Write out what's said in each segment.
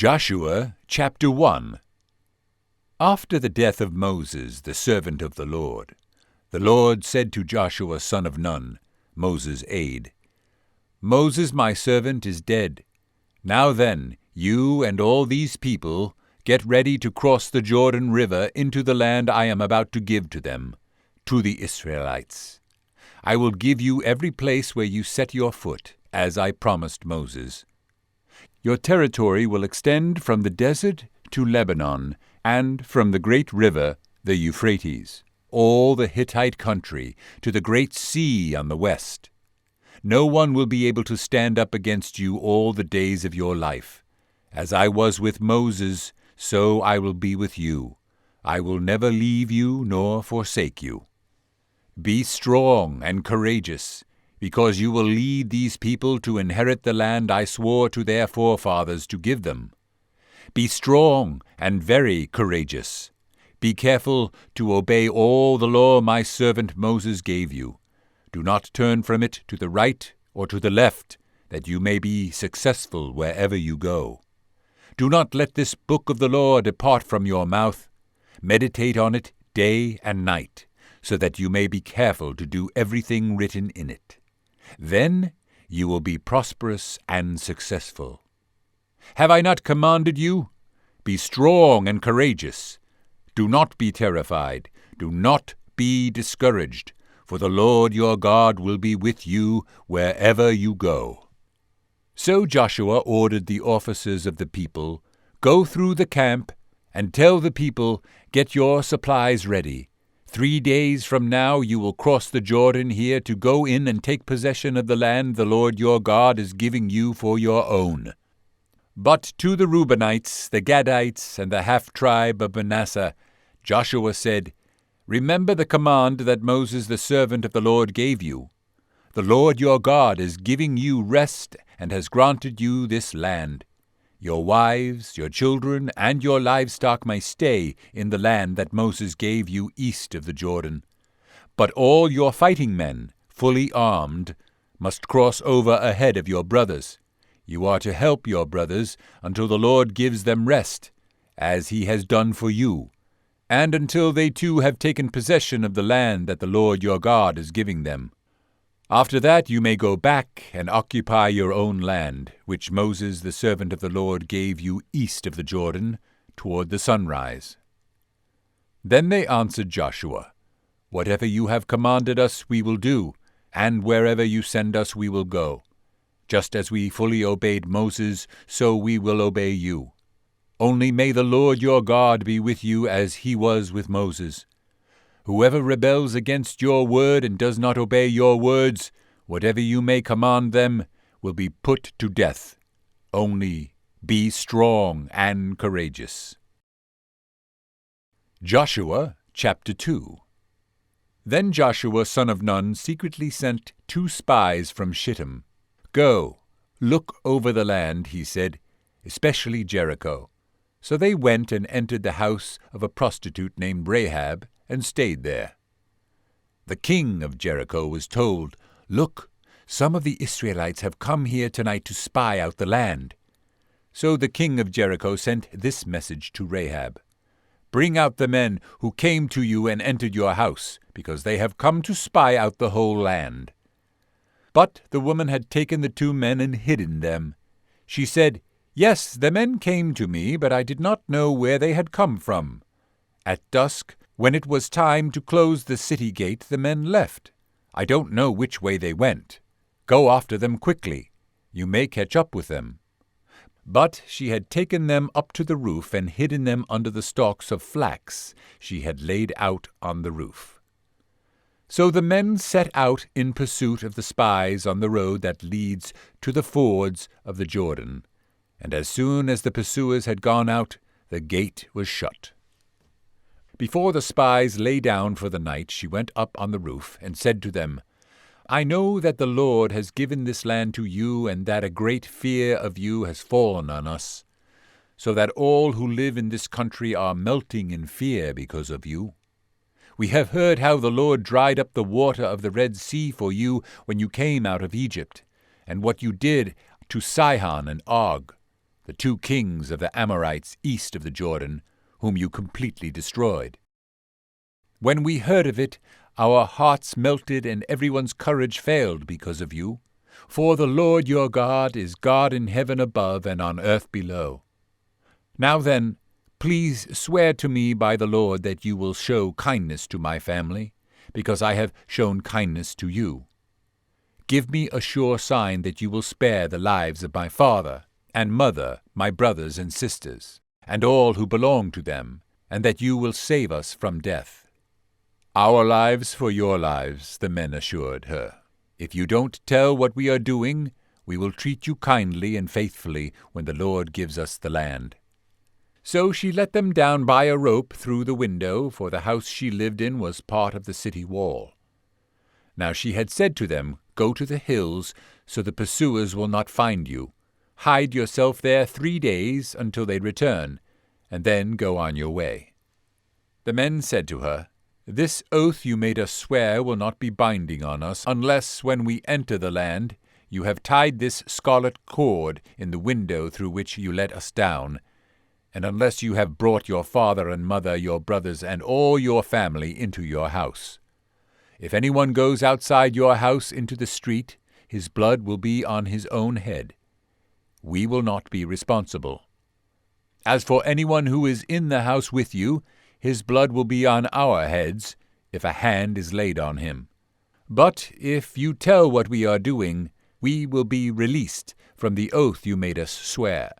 Joshua chapter 1. After the death of Moses, the servant of the Lord said to Joshua son of Nun, Moses' aide, Moses my servant is dead. Now then, you and all these people get ready to cross the Jordan River into the land I am about to give to them, to the Israelites. I will give you every place where you set your foot, as I promised Moses. Your territory will extend from the desert to Lebanon, and from the great river, the Euphrates, all the Hittite country, to the great sea on the west. No one will be able to stand up against you all the days of your life. As I was with Moses, so I will be with you. I will never leave you nor forsake you. Be strong and courageous, because you will lead these people to inherit the land I swore to their forefathers to give them. Be strong and very courageous. Be careful to obey all the law my servant Moses gave you. Do not turn from it to the right or to the left, that you may be successful wherever you go. Do not let this book of the law depart from your mouth. Meditate on it day and night, so that you may be careful to do everything written in it. Then you will be prosperous and successful. Have I not commanded you? Be strong and courageous. Do not be terrified. Do not be discouraged, for the Lord your God will be with you wherever you go. So Joshua ordered the officers of the people, Go through the camp and tell the people, Get your supplies ready. 3 days from now you will cross the Jordan here to go in and take possession of the land the Lord your God is giving you for your own. But to the Reubenites, the Gadites, and the half-tribe of Manasseh, Joshua said, Remember the command that Moses the servant of the Lord gave you. The Lord your God is giving you rest and has granted you this land. Your wives, your children, and your livestock may stay in the land that Moses gave you east of the Jordan. But all your fighting men, fully armed, must cross over ahead of your brothers. You are to help your brothers until the Lord gives them rest, as he has done for you, and until they too have taken possession of the land that the Lord your God is giving them. After that you may go back and occupy your own land, which Moses the servant of the Lord gave you east of the Jordan, toward the sunrise. Then they answered Joshua, Whatever you have commanded us we will do, and wherever you send us we will go. Just as we fully obeyed Moses, so we will obey you. Only may the Lord your God be with you as he was with Moses. Whoever rebels against your word and does not obey your words, whatever you may command them, will be put to death. Only be strong and courageous. Joshua chapter 2. Then Joshua son of Nun secretly sent 2 spies from Shittim. Go, look over the land, he said, especially Jericho. So they went and entered the house of a prostitute named Rahab, and stayed there. The king of Jericho was told, Look, some of the Israelites have come here tonight to spy out the land. So the king of Jericho sent this message to Rahab, Bring out the men who came to you and entered your house, because they have come to spy out the whole land. But the woman had taken the 2 men and hidden them. She said, Yes, the men came to me, but I did not know where they had come from. At dusk, when it was time to close the city gate, the men left. I don't know which way they went. Go after them quickly. You may catch up with them. But she had taken them up to the roof and hidden them under the stalks of flax she had laid out on the roof. So the men set out in pursuit of the spies on the road that leads to the fords of the Jordan, and as soon as the pursuers had gone out, the gate was shut. Before the spies lay down for the night, she went up on the roof and said to them, I know that the Lord has given this land to you, and that a great fear of you has fallen on us, so that all who live in this country are melting in fear because of you. We have heard how the Lord dried up the water of the Red Sea for you when you came out of Egypt, and what you did to Sihon and Og, the 2 kings of the Amorites east of the Jordan, whom you completely destroyed. When we heard of it, our hearts melted and everyone's courage failed because of you. For the Lord your God is God in heaven above and on earth below. Now then, please swear to me by the Lord that you will show kindness to my family, because I have shown kindness to you. Give me a sure sign that you will spare the lives of my father and mother, my brothers and sisters, and all who belong to them, and that you will save us from death." "Our lives for your lives," the men assured her. "If you don't tell what we are doing, we will treat you kindly and faithfully when the Lord gives us the land." So she let them down by a rope through the window, for the house she lived in was part of the city wall. Now she had said to them, "Go to the hills, so the pursuers will not find you. Hide yourself there 3 days until they return, and then go on your way." The men said to her, "This oath you made us swear will not be binding on us, unless when we enter the land you have tied this scarlet cord in the window through which you let us down, and unless you have brought your father and mother, your brothers, and all your family into your house. If anyone goes outside your house into the street, his blood will be on his own head. We will not be responsible. As for anyone who is in the house with you, his blood will be on our heads, if a hand is laid on him. But if you tell what we are doing, we will be released from the oath you made us swear."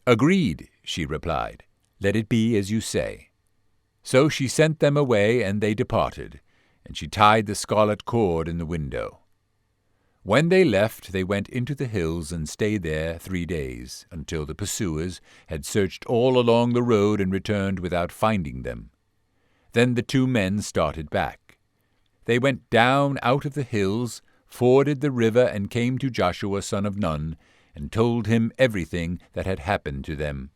"Agreed," she replied. "Let it be as you say." So she sent them away, and they departed, and she tied the scarlet cord in the window. When they left, they went into the hills and stayed there 3 days, until the pursuers had searched all along the road and returned without finding them. Then the 2 men started back. They went down out of the hills, forded the river, and came to Joshua son of Nun, and told him everything that had happened to them.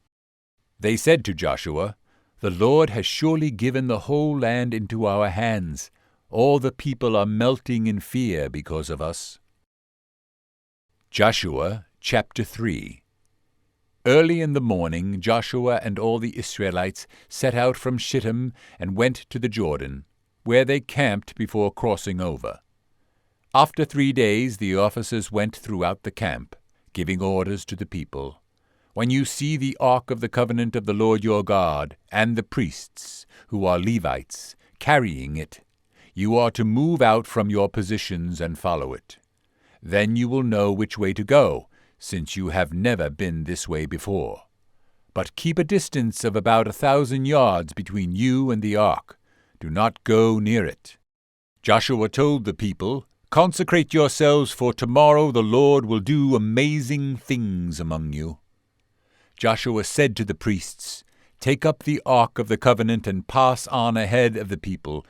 They said to Joshua, "The Lord has surely given the whole land into our hands. All the people are melting in fear because of us." Joshua chapter 3. Early in the morning Joshua and all the Israelites set out from Shittim and went to the Jordan, where they camped before crossing over. After 3 days the officers went throughout the camp, giving orders to the people. "When you see the ark of the covenant of the Lord your God, and the priests, who are Levites, carrying it, you are to move out from your positions and follow it. Then you will know which way to go, since you have never been this way before. But keep a distance of about 1,000 yards between you and the ark. Do not go near it." Joshua told the people, "Consecrate yourselves, for tomorrow the Lord will do amazing things among you." Joshua said to the priests, "Take up the ark of the covenant and pass on ahead of the people."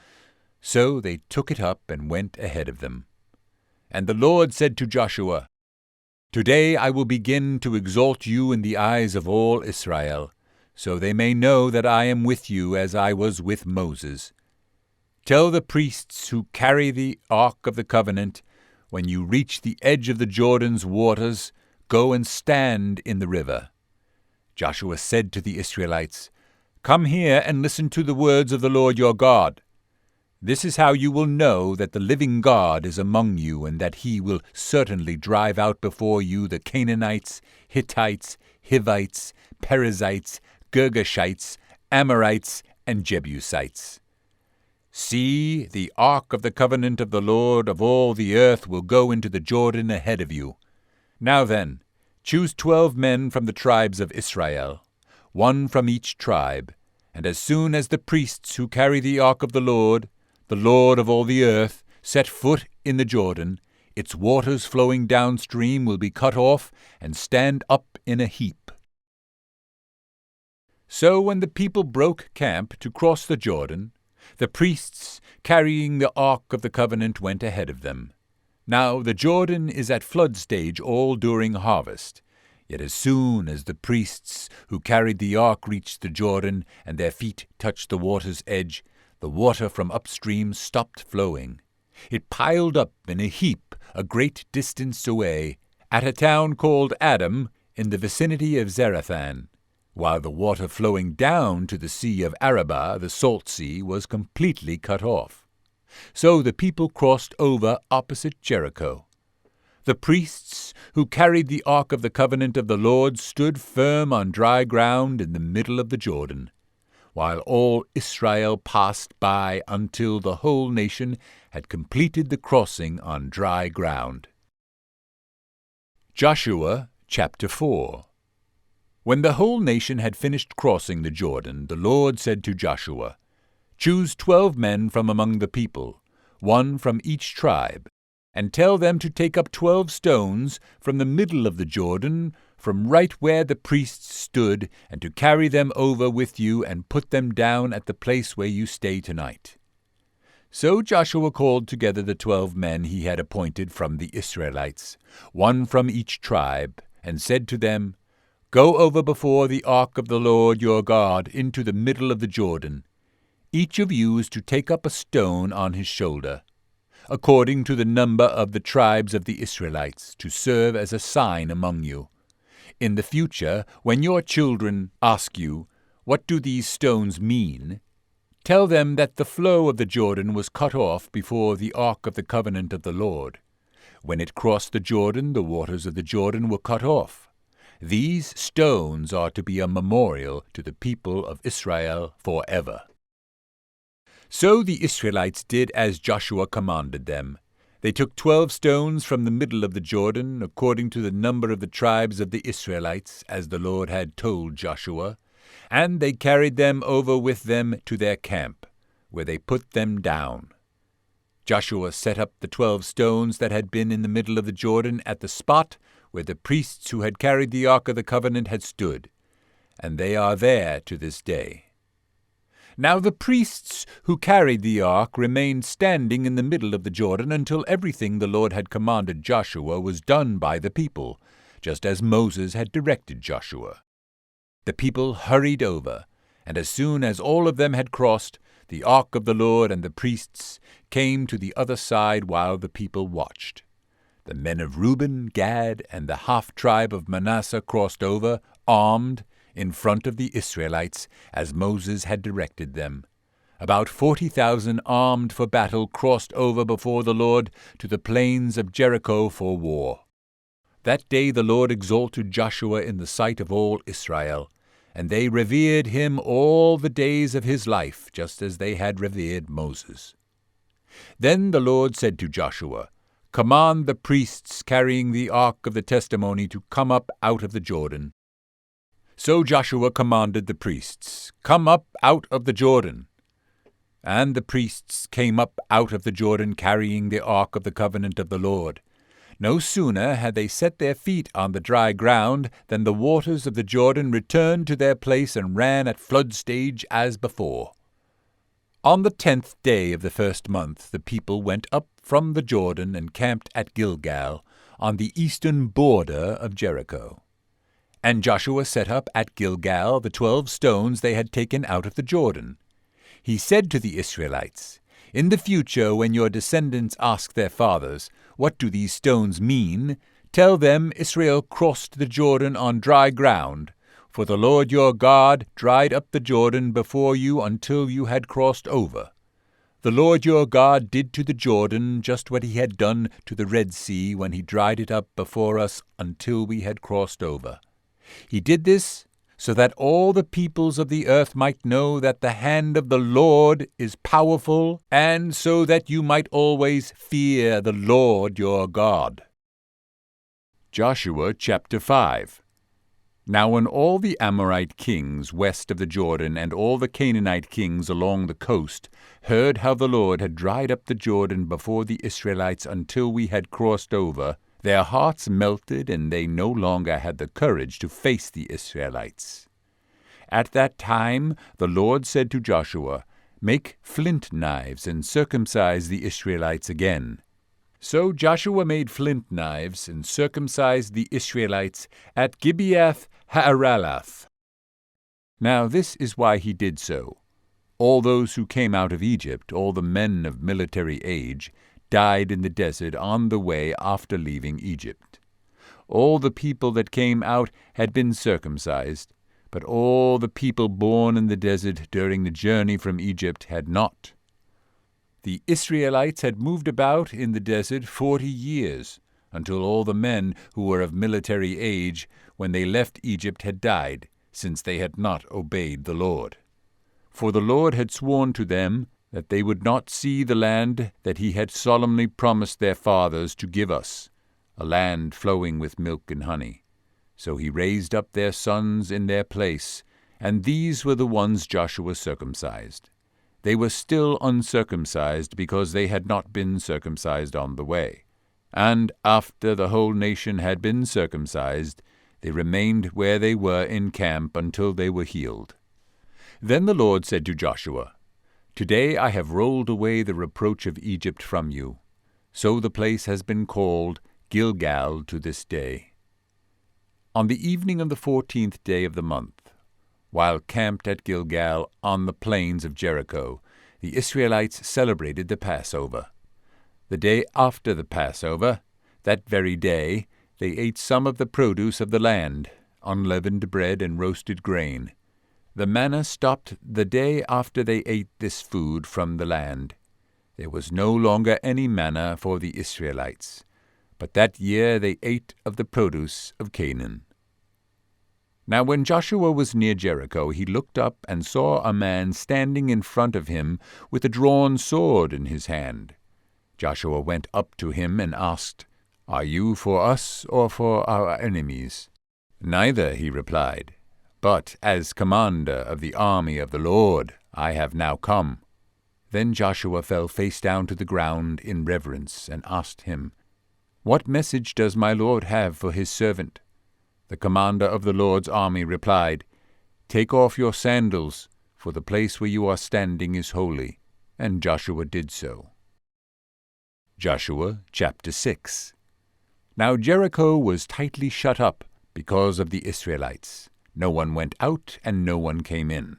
So they took it up and went ahead of them. And the Lord said to Joshua, "Today I will begin to exalt you in the eyes of all Israel, so they may know that I am with you as I was with Moses. Tell the priests who carry the ark of the covenant, when you reach the edge of the Jordan's waters, go and stand in the river." Joshua said to the Israelites, "Come here and listen to the words of the Lord your God. This is how you will know that the living God is among you, and that he will certainly drive out before you the Canaanites, Hittites, Hivites, Perizzites, Girgashites, Amorites, and Jebusites. See, the ark of the covenant of the Lord of all the earth will go into the Jordan ahead of you. Now then, choose 12 men from the tribes of Israel, 1 from each tribe, and as soon as the priests who carry the ark of the Lord of all the earth, set foot in the Jordan, its waters flowing downstream will be cut off and stand up in a heap." So when the people broke camp to cross the Jordan, the priests carrying the ark of the covenant went ahead of them. Now the Jordan is at flood stage all during harvest. Yet as soon as the priests who carried the ark reached the Jordan, and their feet touched the water's edge, the water from upstream stopped flowing. It piled up in a heap a great distance away, at a town called Adam, in the vicinity of Zondervan, while the water flowing down to the Sea of Arabah, the Salt Sea, was completely cut off. So the people crossed over opposite Jericho. The priests who carried the Ark of the Covenant of the Lord stood firm on dry ground in the middle of the Jordan, while all Israel passed by until the whole nation had completed the crossing on dry ground. Joshua chapter 4. When the whole nation had finished crossing the Jordan, the Lord said to Joshua, "Choose 12 men from among the people, 1 from each tribe, and tell them to take up 12 stones from the middle of the Jordan, from right where the priests stood, and to carry them over with you and put them down at the place where you stay tonight." So Joshua called together the 12 men he had appointed from the Israelites, 1 from each tribe, and said to them, "Go over before the ark of the Lord your God into the middle of the Jordan. Each of you is to take up a stone on his shoulder, according to the number of the tribes of the Israelites, to serve as a sign among you. In the future, when your children ask you, 'What do these stones mean?' tell them that the flow of the Jordan was cut off before the Ark of the Covenant of the Lord. When it crossed the Jordan, the waters of the Jordan were cut off. These stones are to be a memorial to the people of Israel forever." So the Israelites did as Joshua commanded them. They took 12 stones from the middle of the Jordan, according to the number of the tribes of the Israelites, as the Lord had told Joshua, and they carried them over with them to their camp, where they put them down. Joshua set up the 12 stones that had been in the middle of the Jordan at the spot where the priests who had carried the Ark of the Covenant had stood, and they are there to this day. Now the priests who carried the ark remained standing in the middle of the Jordan until everything the Lord had commanded Joshua was done by the people, just as Moses had directed Joshua. The people hurried over, and as soon as all of them had crossed, the ark of the Lord and the priests came to the other side while the people watched. The men of Reuben, Gad, and the half-tribe of Manasseh crossed over, armed, in front of the Israelites, as Moses had directed them. About 40,000 armed for battle crossed over before the Lord to the plains of Jericho for war. That day the Lord exalted Joshua in the sight of all Israel, and they revered him all the days of his life, just as they had revered Moses. Then the Lord said to Joshua, "Command the priests carrying the ark of the testimony to come up out of the Jordan." So Joshua commanded the priests, "Come up out of the Jordan." And the priests came up out of the Jordan carrying the ark of the covenant of the Lord. No sooner had they set their feet on the dry ground than the waters of the Jordan returned to their place and ran at flood stage as before. On the 10th day of the first month the people went up from the Jordan and camped at Gilgal, on the eastern border of Jericho. And Joshua set up at Gilgal the 12 stones they had taken out of the Jordan. He said to the Israelites, "In the future, when your descendants ask their fathers, 'What do these stones mean?' tell them Israel crossed the Jordan on dry ground, for the Lord your God dried up the Jordan before you until you had crossed over. The Lord your God did to the Jordan just what he had done to the Red Sea when he dried it up before us until we had crossed over. He did this so that all the peoples of the earth might know that the hand of the Lord is powerful, and so that you might always fear the Lord your God." Joshua chapter 5. Now when all the Amorite kings west of the Jordan and all the Canaanite kings along the coast heard how the Lord had dried up the Jordan before the Israelites until we had crossed over, their hearts melted, and they no longer had the courage to face the Israelites. At that time the Lord said to Joshua, "Make flint knives and circumcise the Israelites again." So Joshua made flint knives and circumcised the Israelites at Gibeath Haaraloth. Now this is why he did so. All those who came out of Egypt, all the men of military age, died in the desert on the way after leaving Egypt. all the people that came out had been circumcised, but all the people born in the desert during the journey from Egypt had not. The Israelites had moved about in the desert 40 years, until all the men who were of military age when they left Egypt had died, since they had not obeyed the Lord. For the Lord had sworn to them that they would not see the land that he had solemnly promised their fathers to give us, a land flowing with milk and honey. So he raised up their sons in their place, and these were the ones Joshua circumcised. They were still uncircumcised because they had not been circumcised on the way. And after the whole nation had been circumcised, they remained where they were in camp until they were healed. Then the Lord said to Joshua, "Today I have rolled away the reproach of Egypt from you." So the place has been called Gilgal to this day. On the evening of the 14th day of the month, while camped at Gilgal on the plains of Jericho, the Israelites celebrated the Passover. The day after the Passover, that very day, they ate some of the produce of the land, unleavened bread and roasted grain. The manna stopped the day after they ate this food from the land. There was no longer any manna for the Israelites, but that year they ate of the produce of Canaan. Now when Joshua was near Jericho, he looked up and saw a man standing in front of him with a drawn sword in his hand. Joshua went up to him and asked, "Are you for us or for our enemies?" "Neither," he replied, "but as commander of the army of the Lord I have now come." Then Joshua fell face down to the ground in reverence and asked him, "What message does my Lord have for his servant?" The commander of the Lord's army replied, "Take off your sandals, for the place where you are standing is holy." And Joshua did so. Joshua chapter 6. Now Jericho was tightly shut up because of the Israelites. No one went out and no one came in.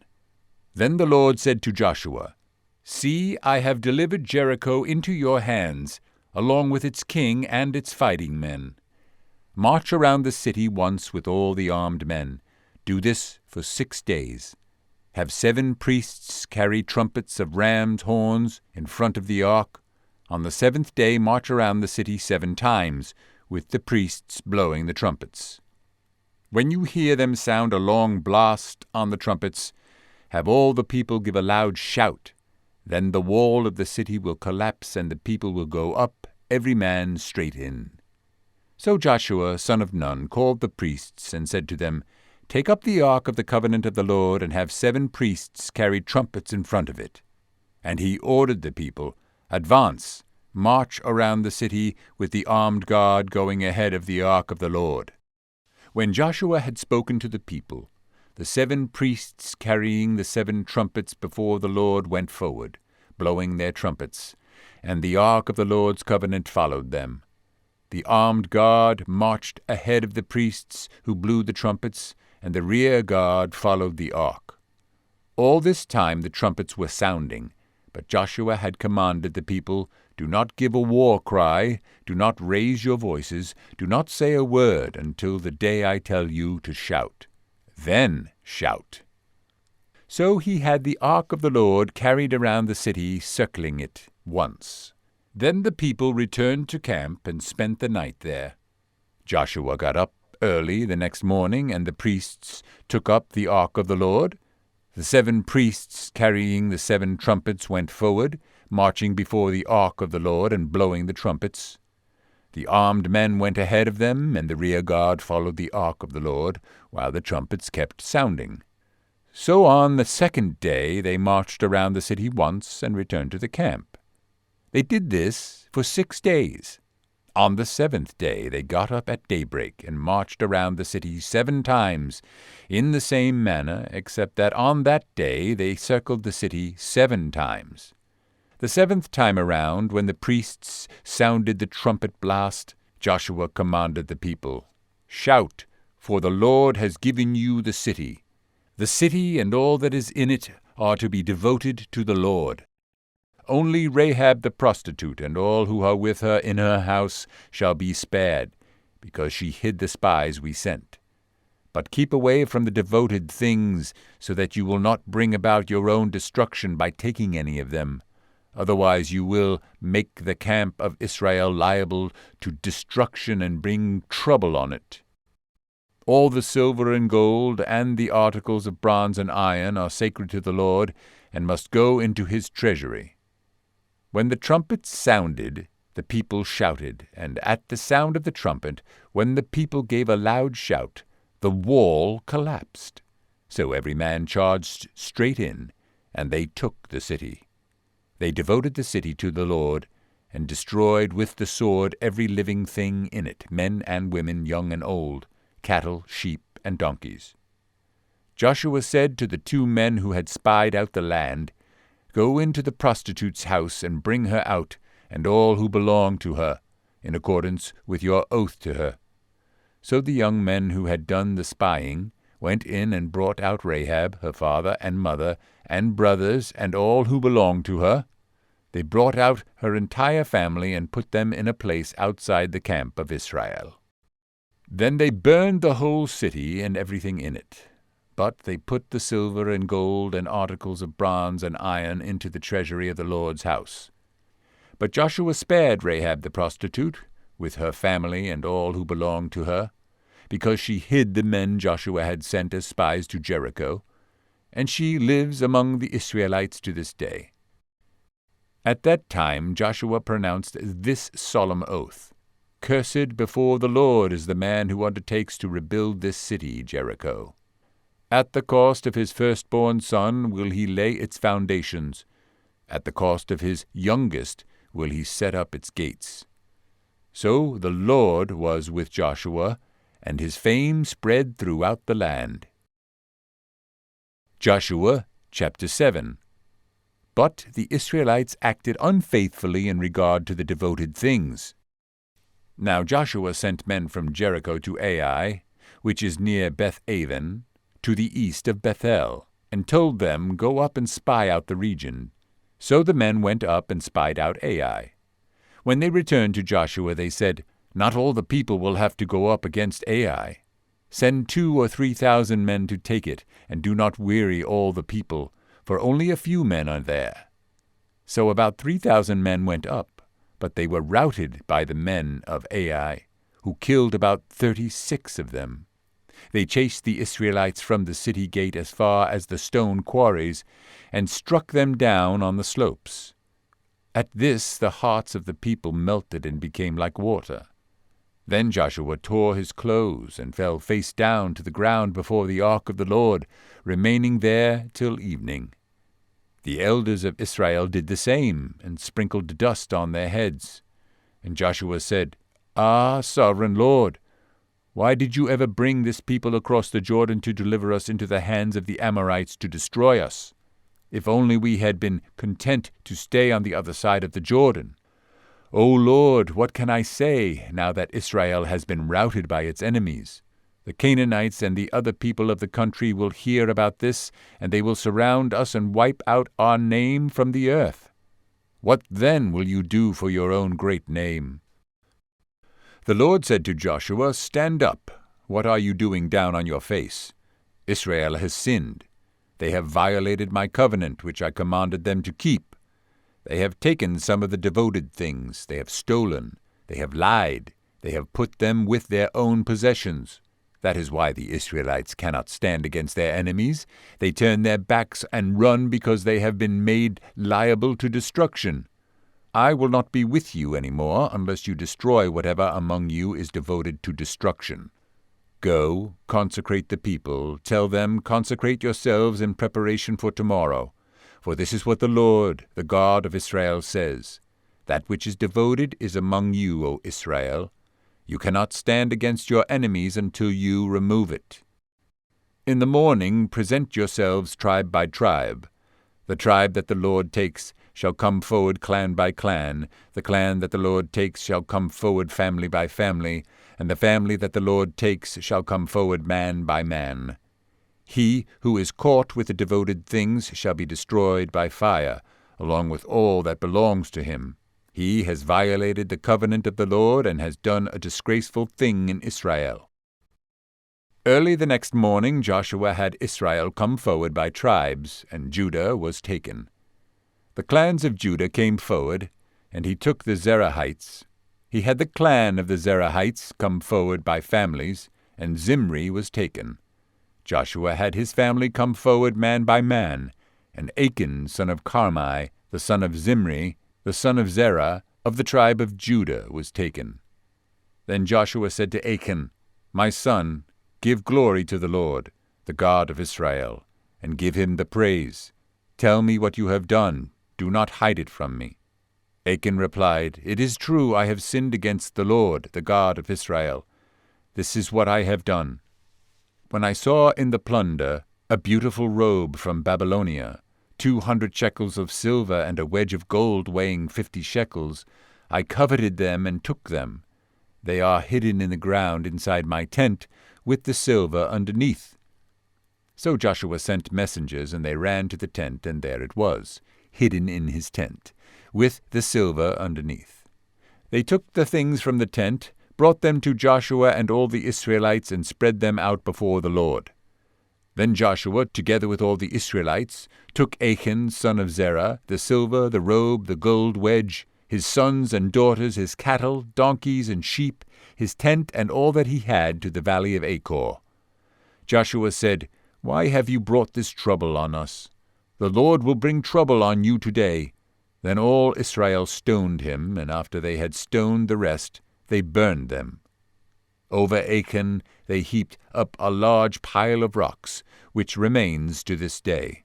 Then the Lord said to Joshua, "See, I have delivered Jericho into your hands, along with its king and its fighting men. March around the city once with all the armed men. Do this for 6 days. Have 7 priests carry trumpets of ram's horns in front of the ark. On the 7th day march around the city 7 times, with the priests blowing the trumpets. When you hear them sound a long blast on the trumpets, have all the people give a loud shout. Then the wall of the city will collapse, and the people will go up, every man straight in." So Joshua, son of Nun, called the priests and said to them, "Take up the ark of the covenant of the Lord, and have 7 priests carry trumpets in front of it." And he ordered the people, "Advance, march around the city with the armed guard going ahead of the ark of the Lord." When Joshua had spoken to the people, the 7 priests carrying the 7 trumpets before the Lord went forward, blowing their trumpets, and the ark of the Lord's covenant followed them. The armed guard marched ahead of the priests who blew the trumpets, and the rear guard followed the ark. All this time the trumpets were sounding, but Joshua had commanded the people, "Do not give a war cry, do not raise your voices, do not say a word until the day I tell you to shout. Then shout." So he had the ark of the Lord carried around the city, circling it once. Then the people returned to camp and spent the night there. Joshua got up early the next morning, and the priests took up the ark of the Lord. The 7 priests carrying the 7 trumpets went forward, marching before the ark of the Lord and blowing the trumpets. The armed men went ahead of them, and the rear guard followed the ark of the Lord, while the trumpets kept sounding. So on the 2nd day they marched around the city once and returned to the camp. They did this for 6 days. On the 7th day they got up at daybreak and marched around the city 7 times, in the same manner, except that on that day they circled the city 7 times. The 7th time around, when the priests sounded the trumpet blast, Joshua commanded the people, "Shout, for the Lord has given you the city. The city and all that is in it are to be devoted to the Lord. Only Rahab the prostitute and all who are with her in her house shall be spared, because she hid the spies we sent. But keep away from the devoted things, so that you will not bring about your own destruction by taking any of them. Otherwise you will make the camp of Israel liable to destruction and bring trouble on it. All the silver and gold and the articles of bronze and iron are sacred to the Lord, and must go into his treasury. When the trumpet sounded, the people shouted, and at the sound of the trumpet, when the people gave a loud shout, the wall collapsed. So every man charged straight in, and they took the city. They devoted the city to the Lord, and destroyed with the sword every living thing in it, men and women, young and old, cattle, sheep, and donkeys. Joshua said to the 2 men who had spied out the land, "Go into the prostitute's house and bring her out, and all who belong to her, in accordance with your oath to her." So the young men who had done the spying went in and brought out Rahab, her father and mother, and brothers, and all who belonged to her. They brought out her entire family and put them in a place outside the camp of Israel. Then they burned the whole city and everything in it. But they put the silver and gold and articles of bronze and iron into the treasury of the Lord's house. But Joshua spared Rahab the prostitute, with her family and all who belonged to her, because she hid the men Joshua had sent as spies to Jericho, and she lives among the Israelites to this day. At that time Joshua pronounced this solemn oath, "Cursed before the Lord is the man who undertakes to rebuild this city, Jericho. At the cost of his firstborn son will he lay its foundations. At the cost of his youngest will he set up its gates." So the Lord was with Joshua, and his fame spread throughout the land. Joshua chapter 7. But the Israelites acted unfaithfully in regard to the devoted things. Now Joshua sent men from Jericho to Ai, which is near Beth-aven, to the east of Bethel, and told them, "Go up and spy out the region." So the men went up and spied out Ai. When they returned to Joshua, they said, "Not all the people will have to go up against Ai. Send 2,000 or 3,000 men to take it, and do not weary all the people, for only a few men are there." So about 3,000 men went up, but they were routed by the men of Ai, who killed about 36 of them. They chased the Israelites from the city gate as far as the stone quarries, and struck them down on the slopes. At this the hearts of the people melted and became like water. Then Joshua tore his clothes and fell face down to the ground before the ark of the Lord, remaining there till evening. The elders of Israel did the same, and sprinkled dust on their heads. And Joshua said, "Ah, sovereign Lord, why did you ever bring this people across the Jordan to deliver us into the hands of the Amorites to destroy us? If only we had been content to stay on the other side of the Jordan. O Lord, what can I say, now that Israel has been routed by its enemies? The Canaanites and the other people of the country will hear about this, and they will surround us and wipe out our name from the earth. What then will you do for your own great name?" The Lord said to Joshua, "Stand up. What are you doing down on your face? Israel has sinned. They have violated my covenant, which I commanded them to keep. They have taken some of the devoted things. They have stolen. They have lied. They have put them with their own possessions. That is why the Israelites cannot stand against their enemies. They turn their backs and run because they have been made liable to destruction. I will not be with you any more unless you destroy whatever among you is devoted to destruction. Go, consecrate the people. Tell them, consecrate yourselves in preparation for tomorrow. For this is what the Lord, the God of Israel, says. That which is devoted is among you, O Israel. You cannot stand against your enemies until you remove it. In the morning present yourselves tribe by tribe. The tribe that the Lord takes shall come forward clan by clan. The clan that the Lord takes shall come forward family by family. And the family that the Lord takes shall come forward man by man. He who is caught with the devoted things shall be destroyed by fire, along with all that belongs to him. He has violated the covenant of the Lord and has done a disgraceful thing in Israel. Early the next morning Joshua had Israel come forward by tribes, and Judah was taken. The clans of Judah came forward, and he took the Zerahites. He had the clan of the Zerahites come forward by families, and Zimri was taken. Joshua had his family come forward man by man, and Achan son of Carmi, the son of Zimri, the son of Zerah, of the tribe of Judah, was taken. Then Joshua said to Achan, "My son, give glory to the Lord, the God of Israel, and give him the praise. Tell me what you have done. Do not hide it from me." Achan replied, "It is true, I have sinned against the Lord, the God of Israel. This is what I have done. When I saw in the plunder a beautiful robe from Babylonia, 200 shekels of silver and a wedge of gold weighing 50 shekels, I coveted them and took them. They are hidden in the ground inside my tent, with the silver underneath." So Joshua sent messengers, and they ran to the tent, and there it was, hidden in his tent, with the silver underneath. They took the things from the tent, brought them to Joshua and all the Israelites, and spread them out before the Lord. Then Joshua, together with all the Israelites, took Achan son of Zerah, the silver, the robe, the gold wedge, his sons and daughters, his cattle, donkeys, and sheep, his tent, and all that he had, to the valley of Achor. Joshua said, "Why have you brought this trouble on us? The Lord will bring trouble on you today." Then all Israel stoned him, and after they had stoned the rest, they burned them. Over Achan they heaped up a large pile of rocks, which remains to this day.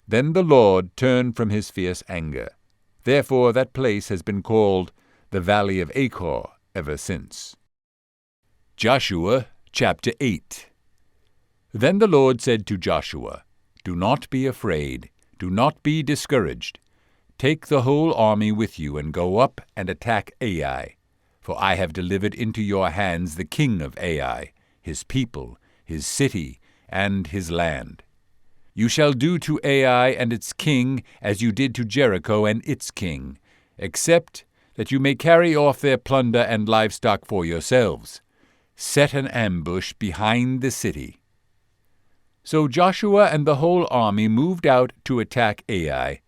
Then the Lord turned from his fierce anger. Therefore that place has been called the Valley of Achor ever since. Joshua chapter 8. Then the Lord said to Joshua, "Do not be afraid, do not be discouraged. Take the whole army with you, and go up and attack Ai. For I have delivered into your hands the king of Ai, his people, his city, and his land. You shall do to Ai and its king as you did to Jericho and its king, except that you may carry off their plunder and livestock for yourselves. Set an ambush behind the city." So Joshua and the whole army moved out to attack Ai.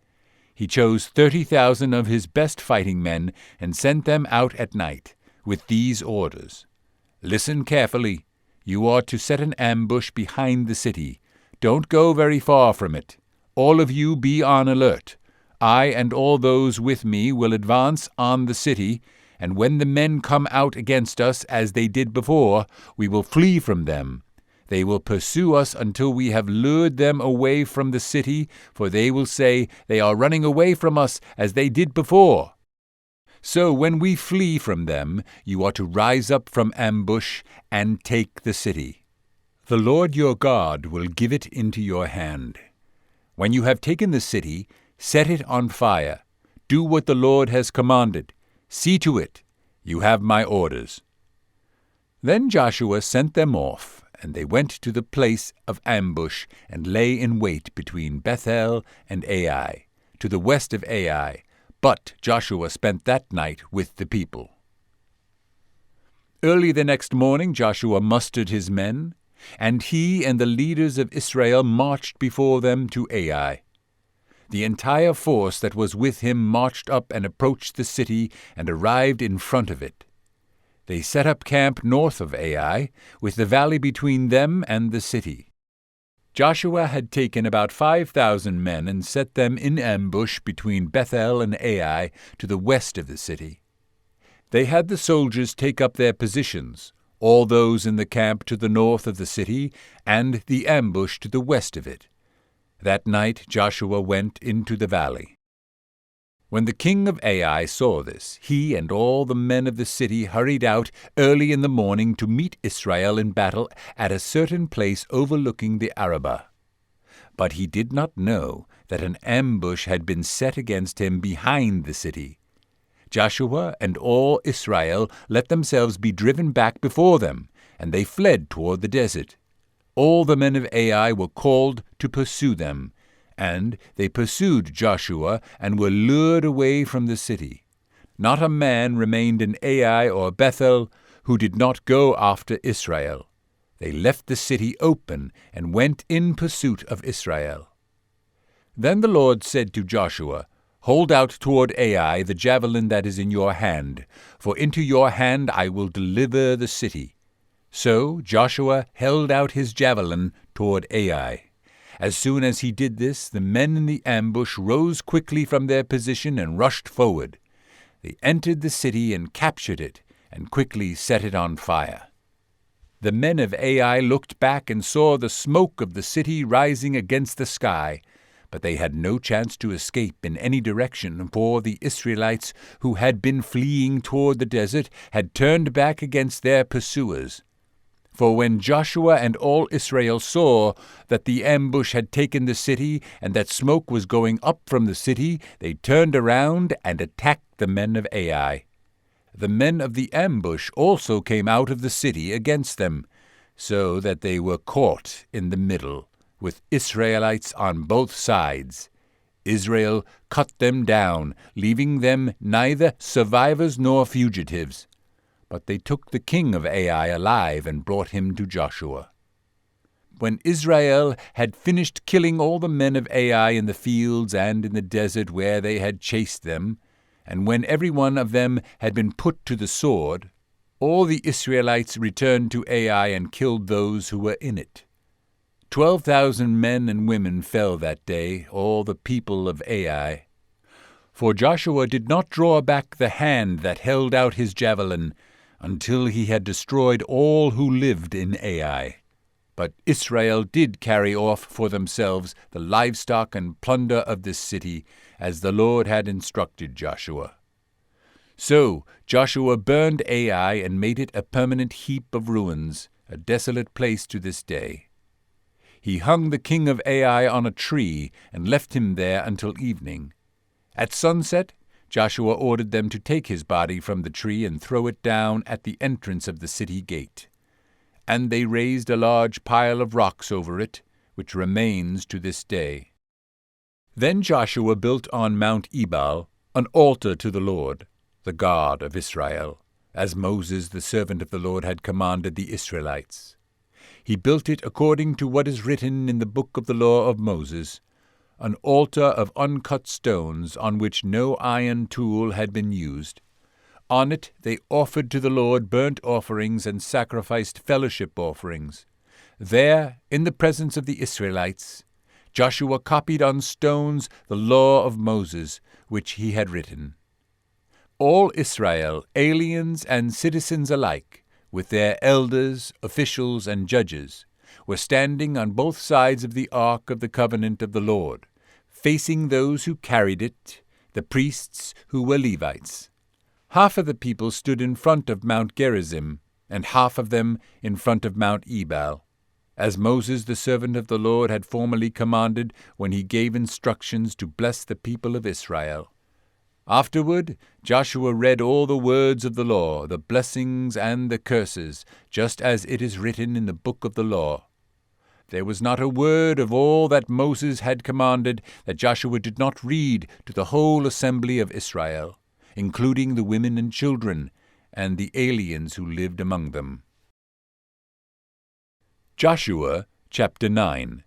He chose 30,000 of his best fighting men and sent them out at night, with these orders: "Listen carefully. You are to set an ambush behind the city. Don't go very far from it. All of you be on alert. I and all those with me will advance on the city, and when the men come out against us as they did before, we will flee from them. They will pursue us until we have lured them away from the city, for they will say, 'They are running away from us as they did before.' So when we flee from them, you are to rise up from ambush and take the city. The Lord your God will give it into your hand. When you have taken the city, set it on fire. Do what the Lord has commanded. See to it. You have my orders." Then Joshua sent them off, and they went to the place of ambush and lay in wait between Bethel and Ai, to the west of Ai. But Joshua spent that night with the people. Early the next morning Joshua mustered his men, and he and the leaders of Israel marched before them to Ai. The entire force that was with him marched up and approached the city and arrived in front of it. They set up camp north of Ai, with the valley between them and the city. Joshua had taken about 5,000 men and set them in ambush between Bethel and Ai to the west of the city. They had the soldiers take up their positions, all those in the camp to the north of the city, and the ambush to the west of it. That night Joshua went into the valley. When the king of Ai saw this, he and all the men of the city hurried out early in the morning to meet Israel in battle at a certain place overlooking the Arabah. But he did not know that an ambush had been set against him behind the city. Joshua and all Israel let themselves be driven back before them, and they fled toward the desert. All the men of Ai were called to pursue them, and they pursued Joshua and were lured away from the city. Not a man remained in Ai or Bethel who did not go after Israel. They left the city open and went in pursuit of Israel. Then the Lord said to Joshua, "Hold out toward Ai the javelin that is in your hand, for into your hand I will deliver the city." So Joshua held out his javelin toward Ai. As soon as he did this, the men in the ambush rose quickly from their position and rushed forward. They entered the city and captured it, and quickly set it on fire. The men of Ai looked back and saw the smoke of the city rising against the sky, but they had no chance to escape in any direction, for the Israelites who had been fleeing toward the desert had turned back against their pursuers. For when Joshua and all Israel saw that the ambush had taken the city and that smoke was going up from the city, they turned around and attacked the men of Ai. The men of the ambush also came out of the city against them, so that they were caught in the middle, with Israelites on both sides. Israel cut them down, leaving them neither survivors nor fugitives. But they took the king of Ai alive and brought him to Joshua. When Israel had finished killing all the men of Ai in the fields and in the desert where they had chased them, and when every one of them had been put to the sword, all the Israelites returned to Ai and killed those who were in it. 12,000 men and women fell that day, all the people of Ai. For Joshua did not draw back the hand that held out his javelin until he had destroyed all who lived in Ai. But Israel did carry off for themselves the livestock and plunder of this city, as the Lord had instructed Joshua. So Joshua burned Ai and made it a permanent heap of ruins, a desolate place to this day. He hung the king of Ai on a tree and left him there until evening. At sunset, Joshua ordered them to take his body from the tree and throw it down at the entrance of the city gate. And they raised a large pile of rocks over it, which remains to this day. Then Joshua built on Mount Ebal an altar to the Lord, the God of Israel, as Moses the servant of the Lord had commanded the Israelites. He built it according to what is written in the book of the law of Moses, an altar of uncut stones on which no iron tool had been used. On it they offered to the Lord burnt offerings and sacrificed fellowship offerings. There, in the presence of the Israelites, Joshua copied on stones the law of Moses, which he had written. All Israel, aliens and citizens alike, with their elders, officials, and judges, were standing on both sides of the ark of the covenant of the Lord, facing those who carried it, the priests who were Levites. Half of the people stood in front of Mount Gerizim, and half of them in front of Mount Ebal, as Moses the servant of the Lord had formerly commanded when he gave instructions to bless the people of Israel. Afterward, Joshua read all the words of the law, the blessings and the curses, just as it is written in the book of the law. There was not a word of all that Moses had commanded that Joshua did not read to the whole assembly of Israel, including the women and children, and the aliens who lived among them. Joshua chapter 9.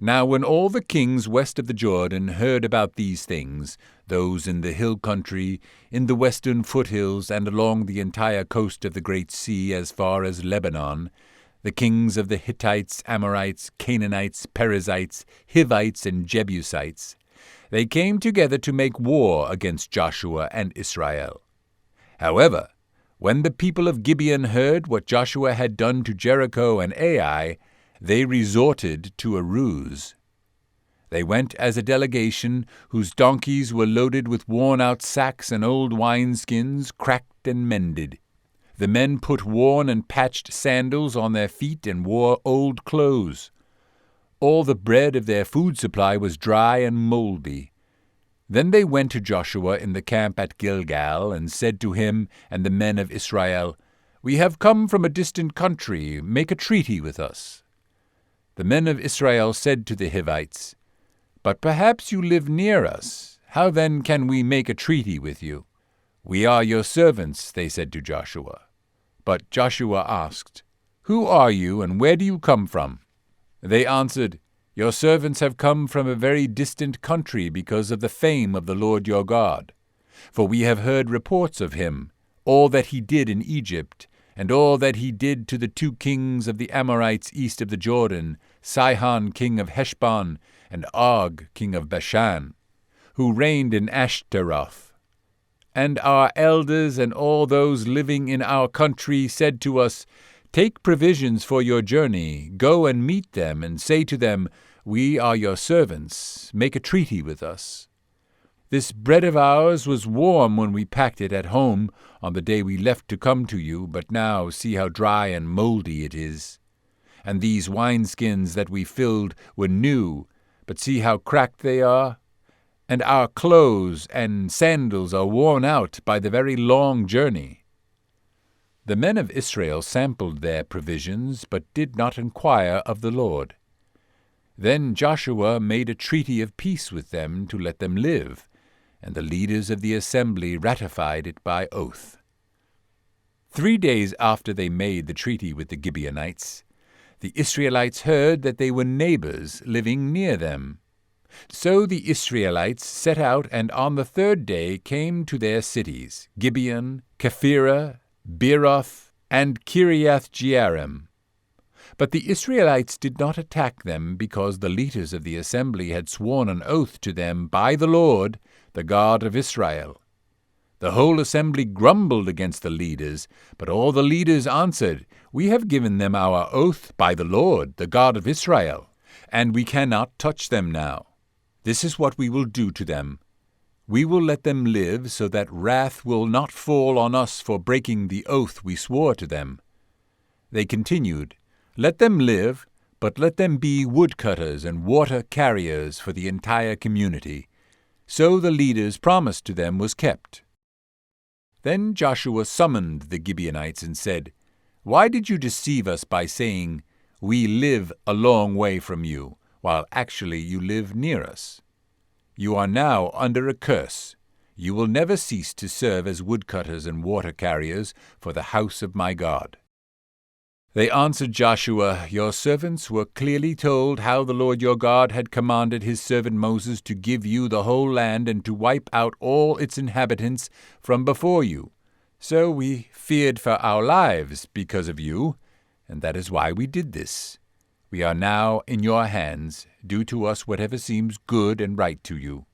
Now when all the kings west of the Jordan heard about these things, those in the hill country, in the western foothills, and along the entire coast of the Great Sea as far as Lebanon, the kings of the Hittites, Amorites, Canaanites, Perizzites, Hivites, and Jebusites, they came together to make war against Joshua and Israel. However, when the people of Gibeon heard what Joshua had done to Jericho and Ai, they resorted to a ruse. They went as a delegation whose donkeys were loaded with worn-out sacks and old wineskins, cracked and mended. The men put worn and patched sandals on their feet and wore old clothes. All the bread of their food supply was dry and moldy. Then they went to Joshua in the camp at Gilgal and said to him and the men of Israel, "We have come from a distant country. Make a treaty with us." The men of Israel said to the Hivites, "But perhaps you live near us. How then can we make a treaty with you?" "We are your servants," they said to Joshua. But Joshua asked, "Who are you, and where do you come from?" They answered, "Your servants have come from a very distant country because of the fame of the Lord your God. For we have heard reports of him, all that he did in Egypt, and all that he did to the 2 kings of the Amorites east of the Jordan, Sihon king of Heshbon, and Og king of Bashan, who reigned in Ashtaroth. And our elders and all those living in our country said to us, 'Take provisions for your journey, go and meet them, and say to them, We are your servants, make a treaty with us.' This bread of ours was warm when we packed it at home on the day we left to come to you, but now see how dry and moldy it is. And these wineskins that we filled were new, but see how cracked they are. And our clothes and sandals are worn out by the very long journey." The men of Israel sampled their provisions, but did not inquire of the Lord. Then Joshua made a treaty of peace with them to let them live, and the leaders of the assembly ratified it by oath. 3 days after they made the treaty with the Gibeonites, the Israelites heard that they were neighbors living near them. So the Israelites set out, and on the 3rd day came to their cities, Gibeon, Kephirah, Beeroth, and Kiriath-Jearim. But the Israelites did not attack them, because the leaders of the assembly had sworn an oath to them by the Lord, the God of Israel. The whole assembly grumbled against the leaders, but all the leaders answered, "We have given them our oath by the Lord, the God of Israel, and we cannot touch them now. This is what we will do to them. We will let them live, so that wrath will not fall on us for breaking the oath we swore to them." They continued, "Let them live, but let them be woodcutters and water carriers for the entire community." So the leaders' promise to them was kept. Then Joshua summoned the Gibeonites and said, "Why did you deceive us by saying, 'We live a long way from you,' while actually you live near us? You are now under a curse. You will never cease to serve as woodcutters and water carriers for the house of my God." They answered Joshua, "Your servants were clearly told how the Lord your God had commanded his servant Moses to give you the whole land and to wipe out all its inhabitants from before you. So we feared for our lives because of you, and that is why we did this. We are now in your hands. Do to us whatever seems good and right to you."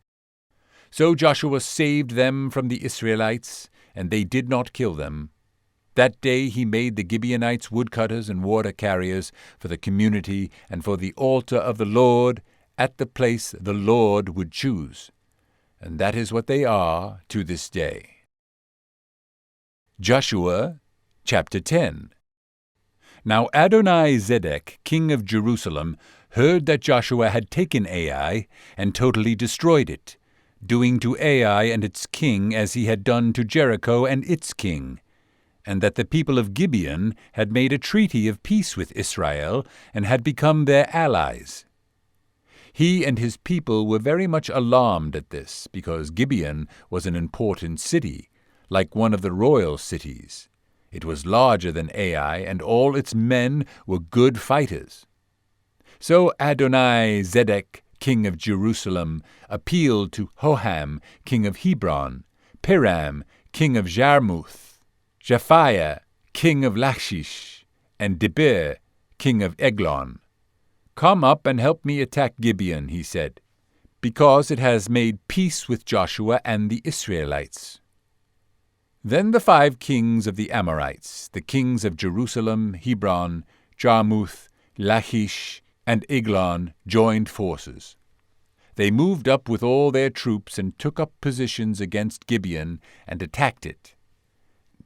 So Joshua saved them from the Israelites, and they did not kill them. That day he made the Gibeonites woodcutters and water carriers for the community and for the altar of the Lord at the place the Lord would choose. And that is what they are to this day. Joshua chapter 10. Now Adoni-Zedek, king of Jerusalem, heard that Joshua had taken Ai and totally destroyed it, doing to Ai and its king as he had done to Jericho and its king, and that the people of Gibeon had made a treaty of peace with Israel and had become their allies. He and his people were very much alarmed at this, because Gibeon was an important city, like one of the royal cities. It was larger than Ai, and all its men were good fighters. So Adoni-Zedek, king of Jerusalem, appealed to Hoham, king of Hebron, Piram, king of Jarmuth, Japhiah, king of Lachish, and Debir, king of Eglon. "Come up and help me attack Gibeon," he said, "because it has made peace with Joshua and the Israelites." Then the 5 kings of the Amorites, the kings of Jerusalem, Hebron, Jarmuth, Lachish, and Eglon, joined forces. They moved up with all their troops and took up positions against Gibeon and attacked it.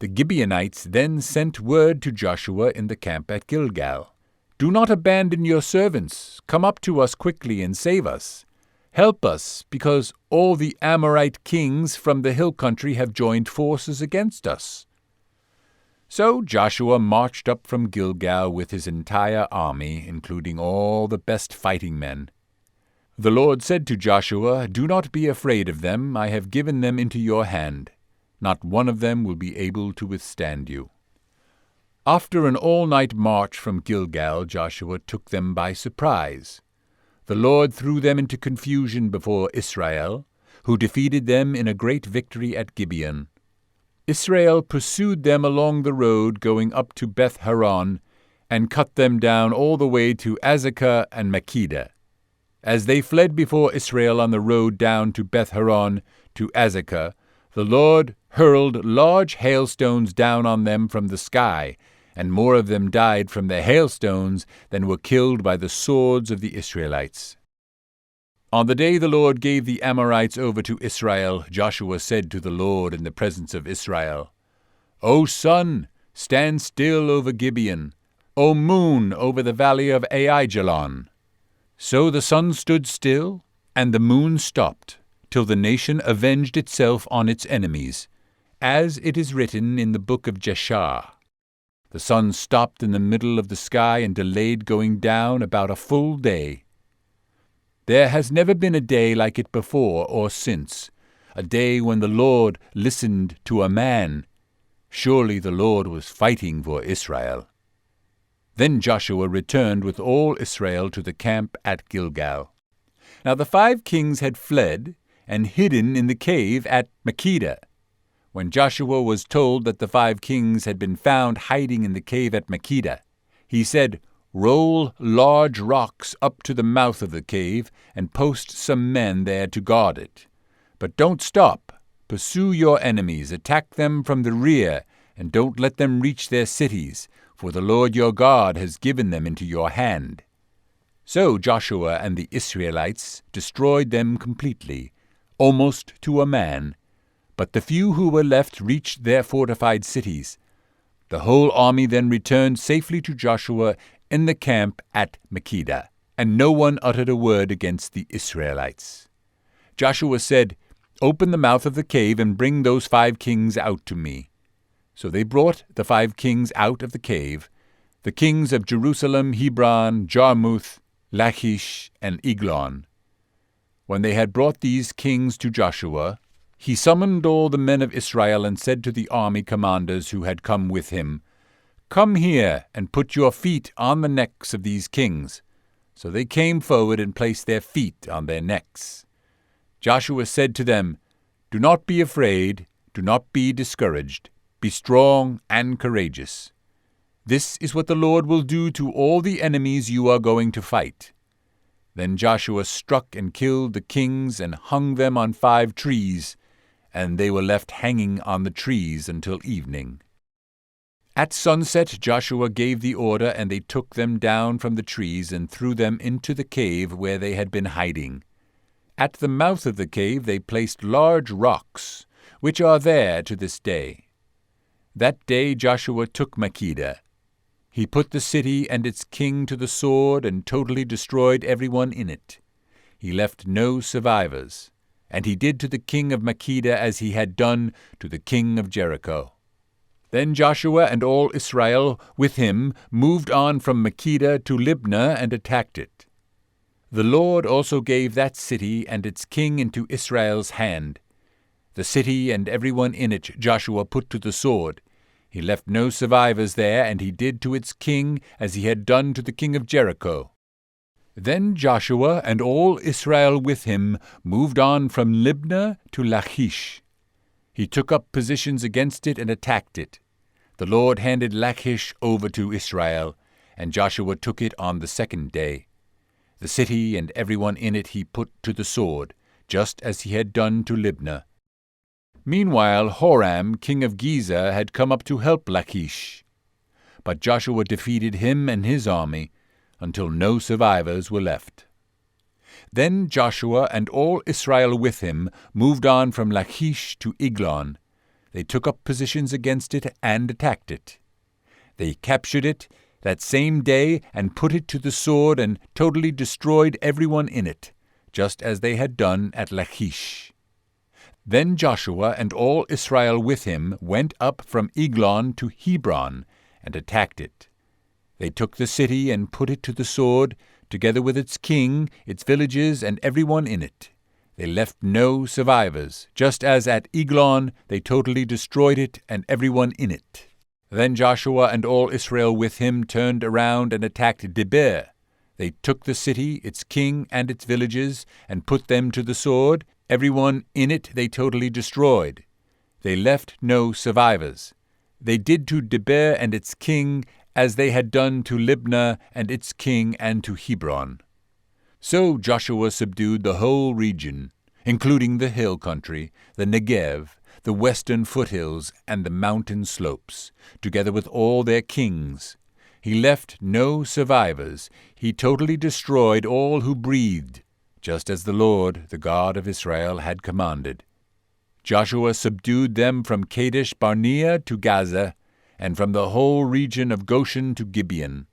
The Gibeonites then sent word to Joshua in the camp at Gilgal, "Do not abandon your servants. Come up to us quickly and save us. Help us, because all the Amorite kings from the hill country have joined forces against us." So Joshua marched up from Gilgal with his entire army, including all the best fighting men. The Lord said to Joshua, "Do not be afraid of them. I have given them into your hand. Not one of them will be able to withstand you." After an all-night march from Gilgal, Joshua took them by surprise. The Lord threw them into confusion before Israel, who defeated them in a great victory at Gibeon. Israel pursued them along the road going up to Beth-horon, and cut them down all the way to Azekah and Makkedah. As they fled before Israel on the road down to Beth-horon to Azekah, the Lord hurled large hailstones down on them from the sky, and more of them died from the hailstones than were killed by the swords of the Israelites. On the day the Lord gave the Amorites over to Israel, Joshua said to the Lord in the presence of Israel, "O sun, stand still over Gibeon. O moon, over the valley of Aijalon." So the sun stood still, and the moon stopped, till the nation avenged itself on its enemies, as it is written in the book of Jeshar. The sun stopped in the middle of the sky and delayed going down about a full day. There has never been a day like it before or since, a day when the Lord listened to a man. Surely the Lord was fighting for Israel. Then Joshua returned with all Israel to the camp at Gilgal. Now the 5 kings had fled and hidden in the cave at Makkedah. When Joshua was told that the 5 kings had been found hiding in the cave at Makkedah, he said, "Roll large rocks up to the mouth of the cave, and post some men there to guard it. But don't stop. Pursue your enemies, attack them from the rear, and don't let them reach their cities, for the Lord your God has given them into your hand." So Joshua and the Israelites destroyed them completely, almost to a man. But the few who were left reached their fortified cities. The whole army then returned safely to Joshua in the camp at Makkedah, and no one uttered a word against the Israelites. Joshua said, "Open the mouth of the cave and bring those 5 kings out to me." So they brought the 5 kings out of the cave, the kings of Jerusalem, Hebron, Jarmuth, Lachish, and Eglon. When they had brought these kings to Joshua, he summoned all the men of Israel and said to the army commanders who had come with him, "Come here and put your feet on the necks of these kings." So they came forward and placed their feet on their necks. Joshua said to them, "Do not be afraid, do not be discouraged. Be strong and courageous. This is what the Lord will do to all the enemies you are going to fight." Then Joshua struck and killed the kings and hung them on 5 trees, and they were left hanging on the trees until evening. At sunset Joshua gave the order, and they took them down from the trees and threw them into the cave where they had been hiding. At the mouth of the cave they placed large rocks, which are there to this day. That day Joshua took Makkedah. He put the city and its king to the sword and totally destroyed everyone in it. He left no survivors, and he did to the king of Makkedah as he had done to the king of Jericho. Then Joshua and all Israel with him moved on from Makkedah to Libnah and attacked it. The Lord also gave that city and its king into Israel's hand. The city and everyone in it Joshua put to the sword. He left no survivors there, and he did to its king as he had done to the king of Jericho. Then Joshua and all Israel with him moved on from Libnah to Lachish. He took up positions against it and attacked it. The Lord handed Lachish over to Israel, and Joshua took it on the 2nd day. The city and everyone in it he put to the sword, just as he had done to Libnah. Meanwhile Horam, king of Gezer, had come up to help Lachish. But Joshua defeated him and his army, until no survivors were left. Then Joshua and all Israel with him moved on from Lachish to Eglon. They took up positions against it and attacked it. They captured it that same day and put it to the sword and totally destroyed everyone in it, just as they had done at Lachish. Then Joshua and all Israel with him went up from Eglon to Hebron and attacked it. They took the city and put it to the sword, together with its king, its villages, and everyone in it. They left no survivors, just as at Eglon they totally destroyed it and everyone in it. Then Joshua and all Israel with him turned around and attacked Debir. They took the city, its king, and its villages, and put them to the sword. Everyone in it they totally destroyed. They left no survivors. They did to Debir and its king as they had done to Libnah and its king and to Hebron. So Joshua subdued the whole region, including the hill country, the Negev, the western foothills, and the mountain slopes, together with all their kings. He left no survivors. He totally destroyed all who breathed, just as the Lord, the God of Israel, had commanded. Joshua subdued them from Kadesh Barnea to Gaza, and from the whole region of Goshen to Gibeon.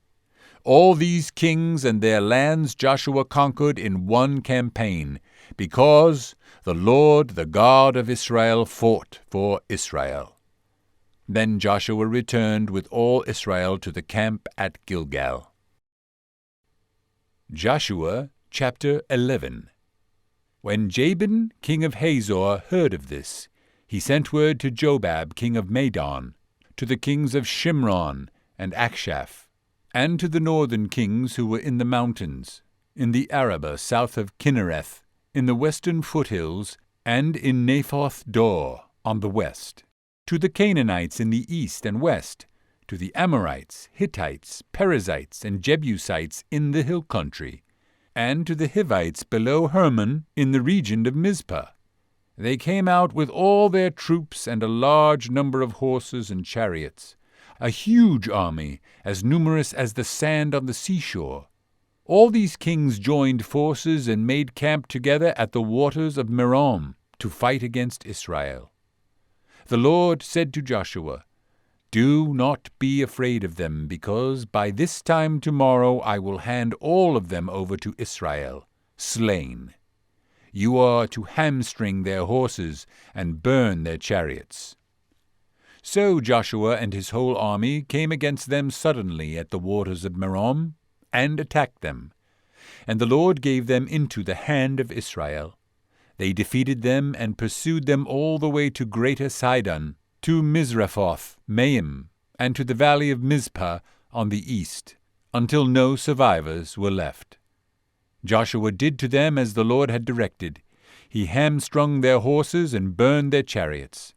All these kings and their lands Joshua conquered in one campaign, because the Lord, the God of Israel, fought for Israel. Then Joshua returned with all Israel to the camp at Gilgal. Joshua chapter 11. When Jabin, king of Hazor, heard of this, he sent word to Jobab, king of Madon, to the kings of Shimron and Akshaph, and to the northern kings who were in the mountains, in the Arabah south of Kinnereth, in the western foothills, and in Naphoth Dor on the west, to the Canaanites in the east and west, to the Amorites, Hittites, Perizzites, and Jebusites in the hill country, and to the Hivites below Hermon in the region of Mizpah. They came out with all their troops and a large number of horses and chariots, a huge army, as numerous as the sand on the seashore. All these kings joined forces and made camp together at the waters of Merom to fight against Israel. The Lord said to Joshua, "Do not be afraid of them, because by this time tomorrow I will hand all of them over to Israel, slain. You are to hamstring their horses and burn their chariots." So Joshua and his whole army came against them suddenly at the waters of Merom, and attacked them. And the Lord gave them into the hand of Israel. They defeated them and pursued them all the way to Greater Sidon, to Misrephoth Maim, and to the valley of Mizpah on the east, until no survivors were left. Joshua did to them as the Lord had directed. He hamstrung their horses and burned their chariots.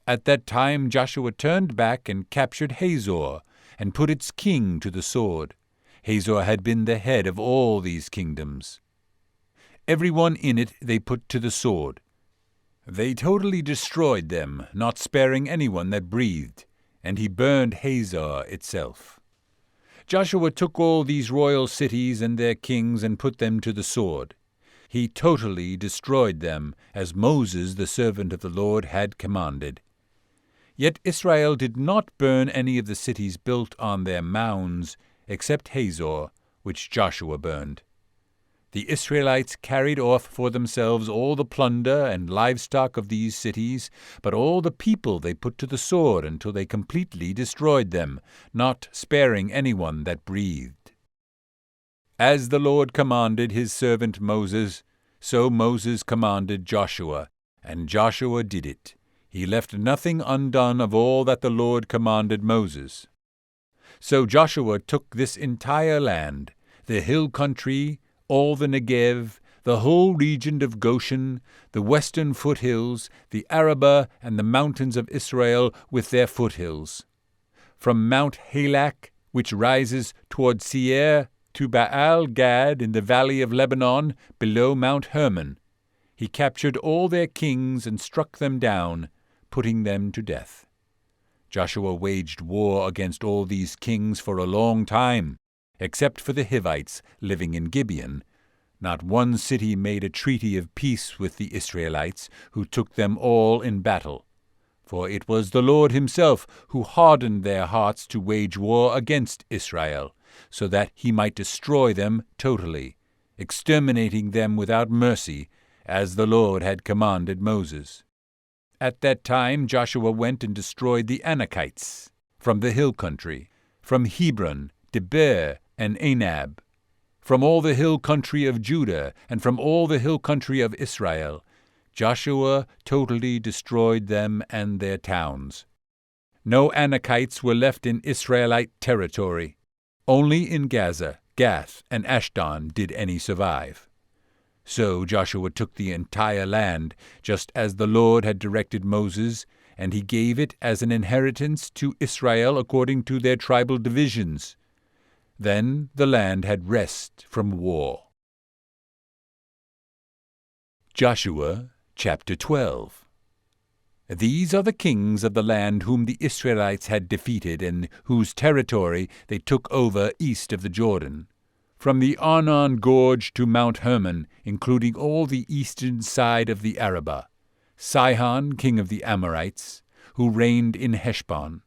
At that time Joshua turned back and captured Hazor, and put its king to the sword. Hazor had been the head of all these kingdoms. Everyone in it they put to the sword. They totally destroyed them, not sparing anyone that breathed, and he burned Hazor itself. Joshua took all these royal cities and their kings and put them to the sword. He totally destroyed them, as Moses, the servant of the Lord, had commanded. Yet Israel did not burn any of the cities built on their mounds, except Hazor, which Joshua burned. The Israelites carried off for themselves all the plunder and livestock of these cities, but all the people they put to the sword until they completely destroyed them, not sparing anyone that breathed. As the Lord commanded his servant Moses, so Moses commanded Joshua, and Joshua did it. He left nothing undone of all that the Lord commanded Moses. So Joshua took this entire land, the hill country, all the Negev, the whole region of Goshen, the western foothills, the Arabah, and the mountains of Israel with their foothills. From Mount Halak, which rises toward Seir, to Baal Gad in the valley of Lebanon, below Mount Hermon. He captured all their kings and struck them down, putting them to death. Joshua waged war against all these kings for a long time, except for the Hivites living in Gibeon. Not one city made a treaty of peace with the Israelites, who took them all in battle. For it was the Lord himself who hardened their hearts to wage war against Israel, so that he might destroy them totally, exterminating them without mercy, as the Lord had commanded Moses. At that time Joshua went and destroyed the Anakites from the hill country, from Hebron, Debir, and Anab. from all the hill country of Judah, and from all the hill country of Israel. Joshua totally destroyed them and their towns. No Anakites were left in Israelite territory. Only in Gaza, Gath, and Ashdod did any survive. So Joshua took the entire land, just as the Lord had directed Moses, and he gave it as an inheritance to Israel according to their tribal divisions. Then the land had rest from war. Joshua chapter 12. These are the kings of the land whom the Israelites had defeated, and whose territory they took over east of the Jordan, from the Arnon Gorge to Mount Hermon, including all the eastern side of the Arabah. Sihon, king of the Amorites, who reigned in Heshbon.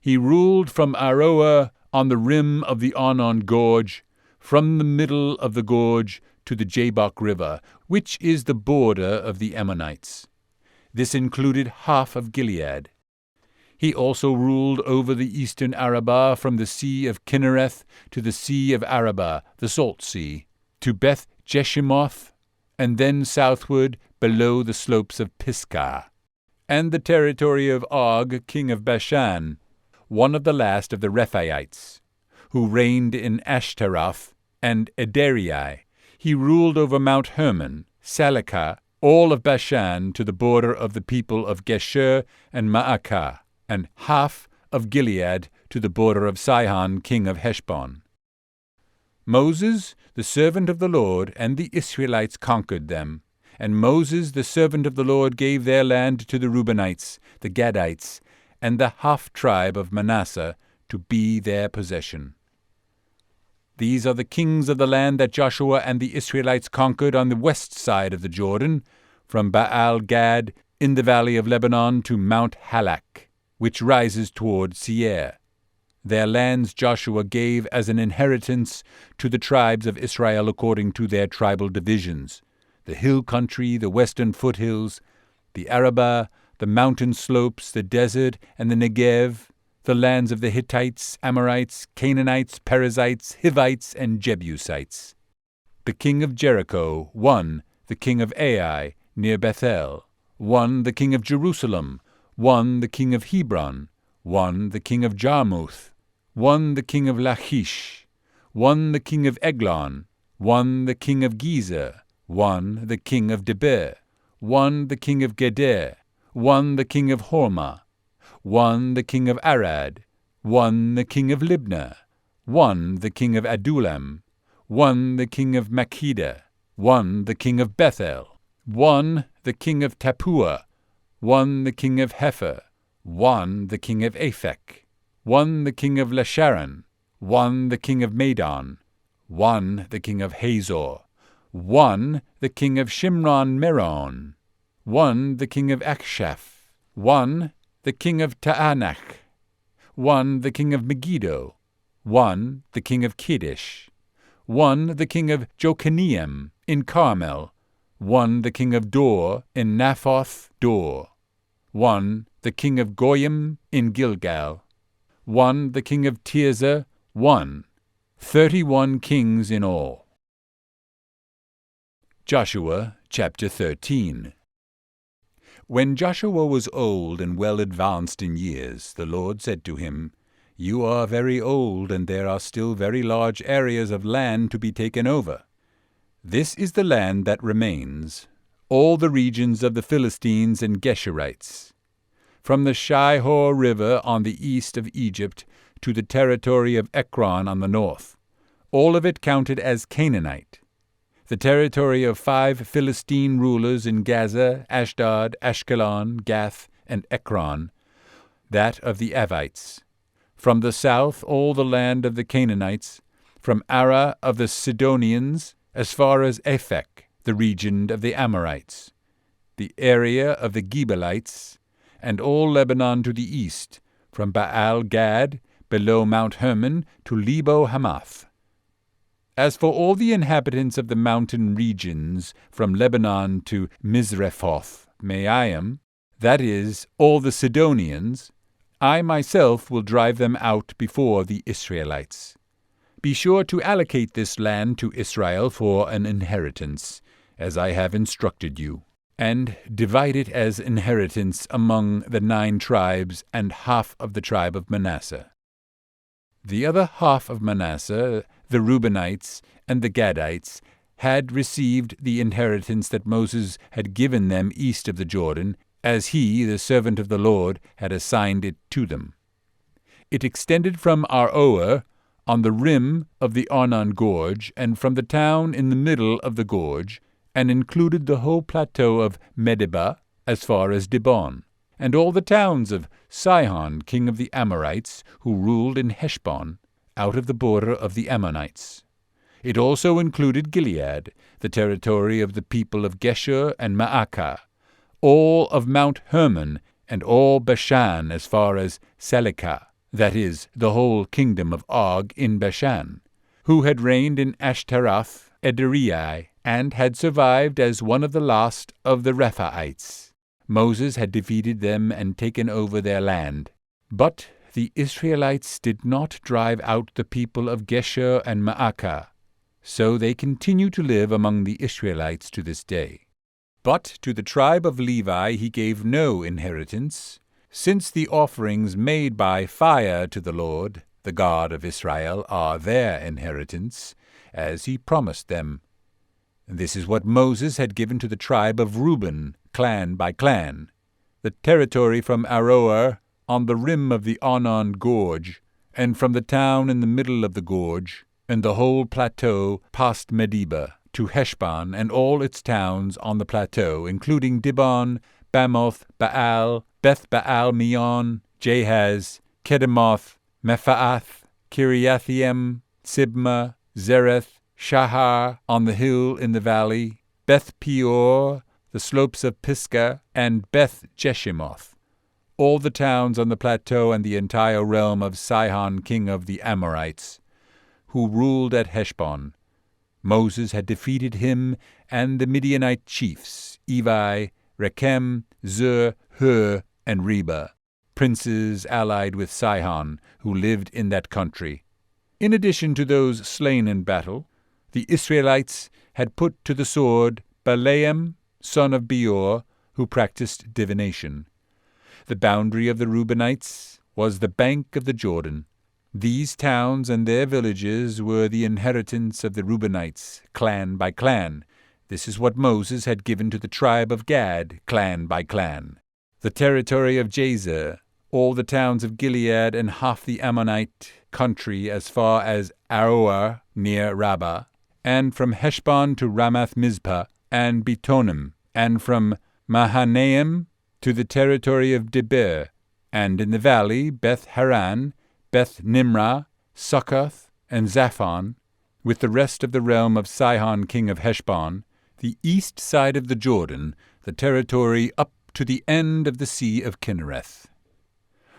He ruled from Aroer on the rim of the Arnon Gorge, from the middle of the gorge to the Jabbok River, which is the border of the Ammonites. This included half of Gilead. He also ruled over the eastern Arabah from the Sea of Kinnereth to the Sea of Arabah, the Salt Sea, to Beth Jeshimoth, and then southward below the slopes of Pisgah, and the territory of Og, king of Bashan, one of the last of the Rephaites, who reigned in Ashtaroth and Edrei. He ruled over Mount Hermon, Salekah, all of Bashan to the border of the people of Geshur and Maacah, and half of Gilead to the border of Sihon, king of Heshbon. Moses, the servant of the Lord, and the Israelites conquered them. And Moses, the servant of the Lord, gave their land to the Reubenites, the Gadites, and the half-tribe of Manasseh to be their possession. These are the kings of the land that Joshua and the Israelites conquered on the west side of the Jordan, from Baal-Gad in the valley of Lebanon to Mount Halak, which rises toward Seir. Their lands Joshua gave as an inheritance to the tribes of Israel according to their tribal divisions: the hill country, the western foothills, the Arabah, the mountain slopes, the desert, and the Negev, the lands of the Hittites, Amorites, Canaanites, Perizzites, Hivites, and Jebusites. The king of Jericho, 1, the king of Ai, near Bethel, 1, the king of Jerusalem, 1, the king of Hebron, 1, the king of Jarmuth, 1, the king of Lachish, 1, the king of Eglon, 1, the king of Gezer, 1, the king of Debir, 1, the king of Geder, 1, the king of Hormah, 1, the king of Arad, 1, the king of Libnah, 1, the king of Adullam, 1, the king of Makkedah, 1, the king of Bethel, 1, the king of Tappuah, 1, the king of Hepher, 1, the king of Aphek, 1, the king of Lasharon, 1, the king of Madon, 1, the king of Hazor, 1, the king of Shimron-Meron, 1, the king of Akshaph, 1, the king of Taanach, 1, the king of Megiddo, 1, the king of Kedesh, 1, the king of Jokaneam in Carmel, 1, the king of Dor in Naphoth Dor, 1, the king of Goyim in Gilgal, 1, the king of Tirzah, 1, 31 kings in all. Joshua chapter 13. When Joshua was old and well advanced in years, the Lord said to him, "You are very old, and there are still very large areas of land to be taken over. This is the land that remains, all the regions of the Philistines and Geshurites, from the Shihor River on the east of Egypt to the territory of Ekron on the north, all of it counted as Canaanite, the territory of 5 Philistine rulers in Gaza, Ashdod, Ashkelon, Gath, and Ekron, that of the Avites. From the south all the land of the Canaanites, from Arah of the Sidonians, as far as Aphek, the region of the Amorites, the area of the Gebalites, and all Lebanon to the east, from Baal-Gad, below Mount Hermon, to Lebo-Hamath. As for all the inhabitants of the mountain regions, from Lebanon to Misrephoth-Maim, that is, all the Sidonians, I myself will drive them out before the Israelites. Be sure to allocate this land to Israel for an inheritance, as I have instructed you, and divide it as inheritance among the 9 tribes and half of the tribe of Manasseh. The other half of Manasseh, the Reubenites and the Gadites, had received the inheritance that Moses had given them east of the Jordan, as he, the servant of the Lord, had assigned it to them. It extended from Aroer on the rim of the Arnon Gorge, and from the town in the middle of the gorge, and included the whole plateau of Medeba as far as Dibon, and all the towns of Sihon, king of the Amorites, who ruled in Heshbon, out of the border of the Ammonites. It also included Gilead, the territory of the people of Geshur and Maacah, all of Mount Hermon, and all Bashan as far as Salecah, that is, the whole kingdom of Og in Bashan, who had reigned in Ashtaroth Edrei, and had survived as one of the last of the Rephaites. Moses had defeated them and taken over their land. But the Israelites did not drive out the people of Geshur and Maacah, so they continue to live among the Israelites to this day. But to the tribe of Levi he gave no inheritance, since the offerings made by fire to the Lord, the God of Israel, are their inheritance, as he promised them. This is what Moses had given to the tribe of Reuben, clan by clan, the territory from Aroer on the rim of the Arnon Gorge, and from the town in the middle of the gorge, and the whole plateau past Medeba, to Heshbon and all its towns on the plateau, including Dibon, Bamoth, Baal, Beth Baal Meon, Jahaz, Kedemoth, Mephaath, Kiriathaim, Sibma, Zereth, Shahar on the hill in the valley, Beth Peor, the slopes of Pisgah, and Beth Jeshimoth, all the towns on the plateau and the entire realm of Sihon king of the Amorites, who ruled at Heshbon. Moses had defeated him and the Midianite chiefs, Evi, Rechem, Zur, Hur, and Reba, princes allied with Sihon, who lived in that country. In addition to those slain in battle, the Israelites had put to the sword Balaam, son of Beor, who practiced divination. The boundary of the Reubenites was the bank of the Jordan. These towns and their villages were the inheritance of the Reubenites, clan by clan. This is what Moses had given to the tribe of Gad, clan by clan. The territory of Jazer, all the towns of Gilead, and half the Ammonite country as far as Aroer near Rabbah, and from Heshbon to Ramath Mizpah and Betonim, and from Mahanaim to the territory of Debir, and in the valley Beth Haran, Beth Nimrah, Succoth, and Zaphon, with the rest of the realm of Sihon king of Heshbon, the east side of the Jordan, the territory up to the end of the Sea of Kinnereth.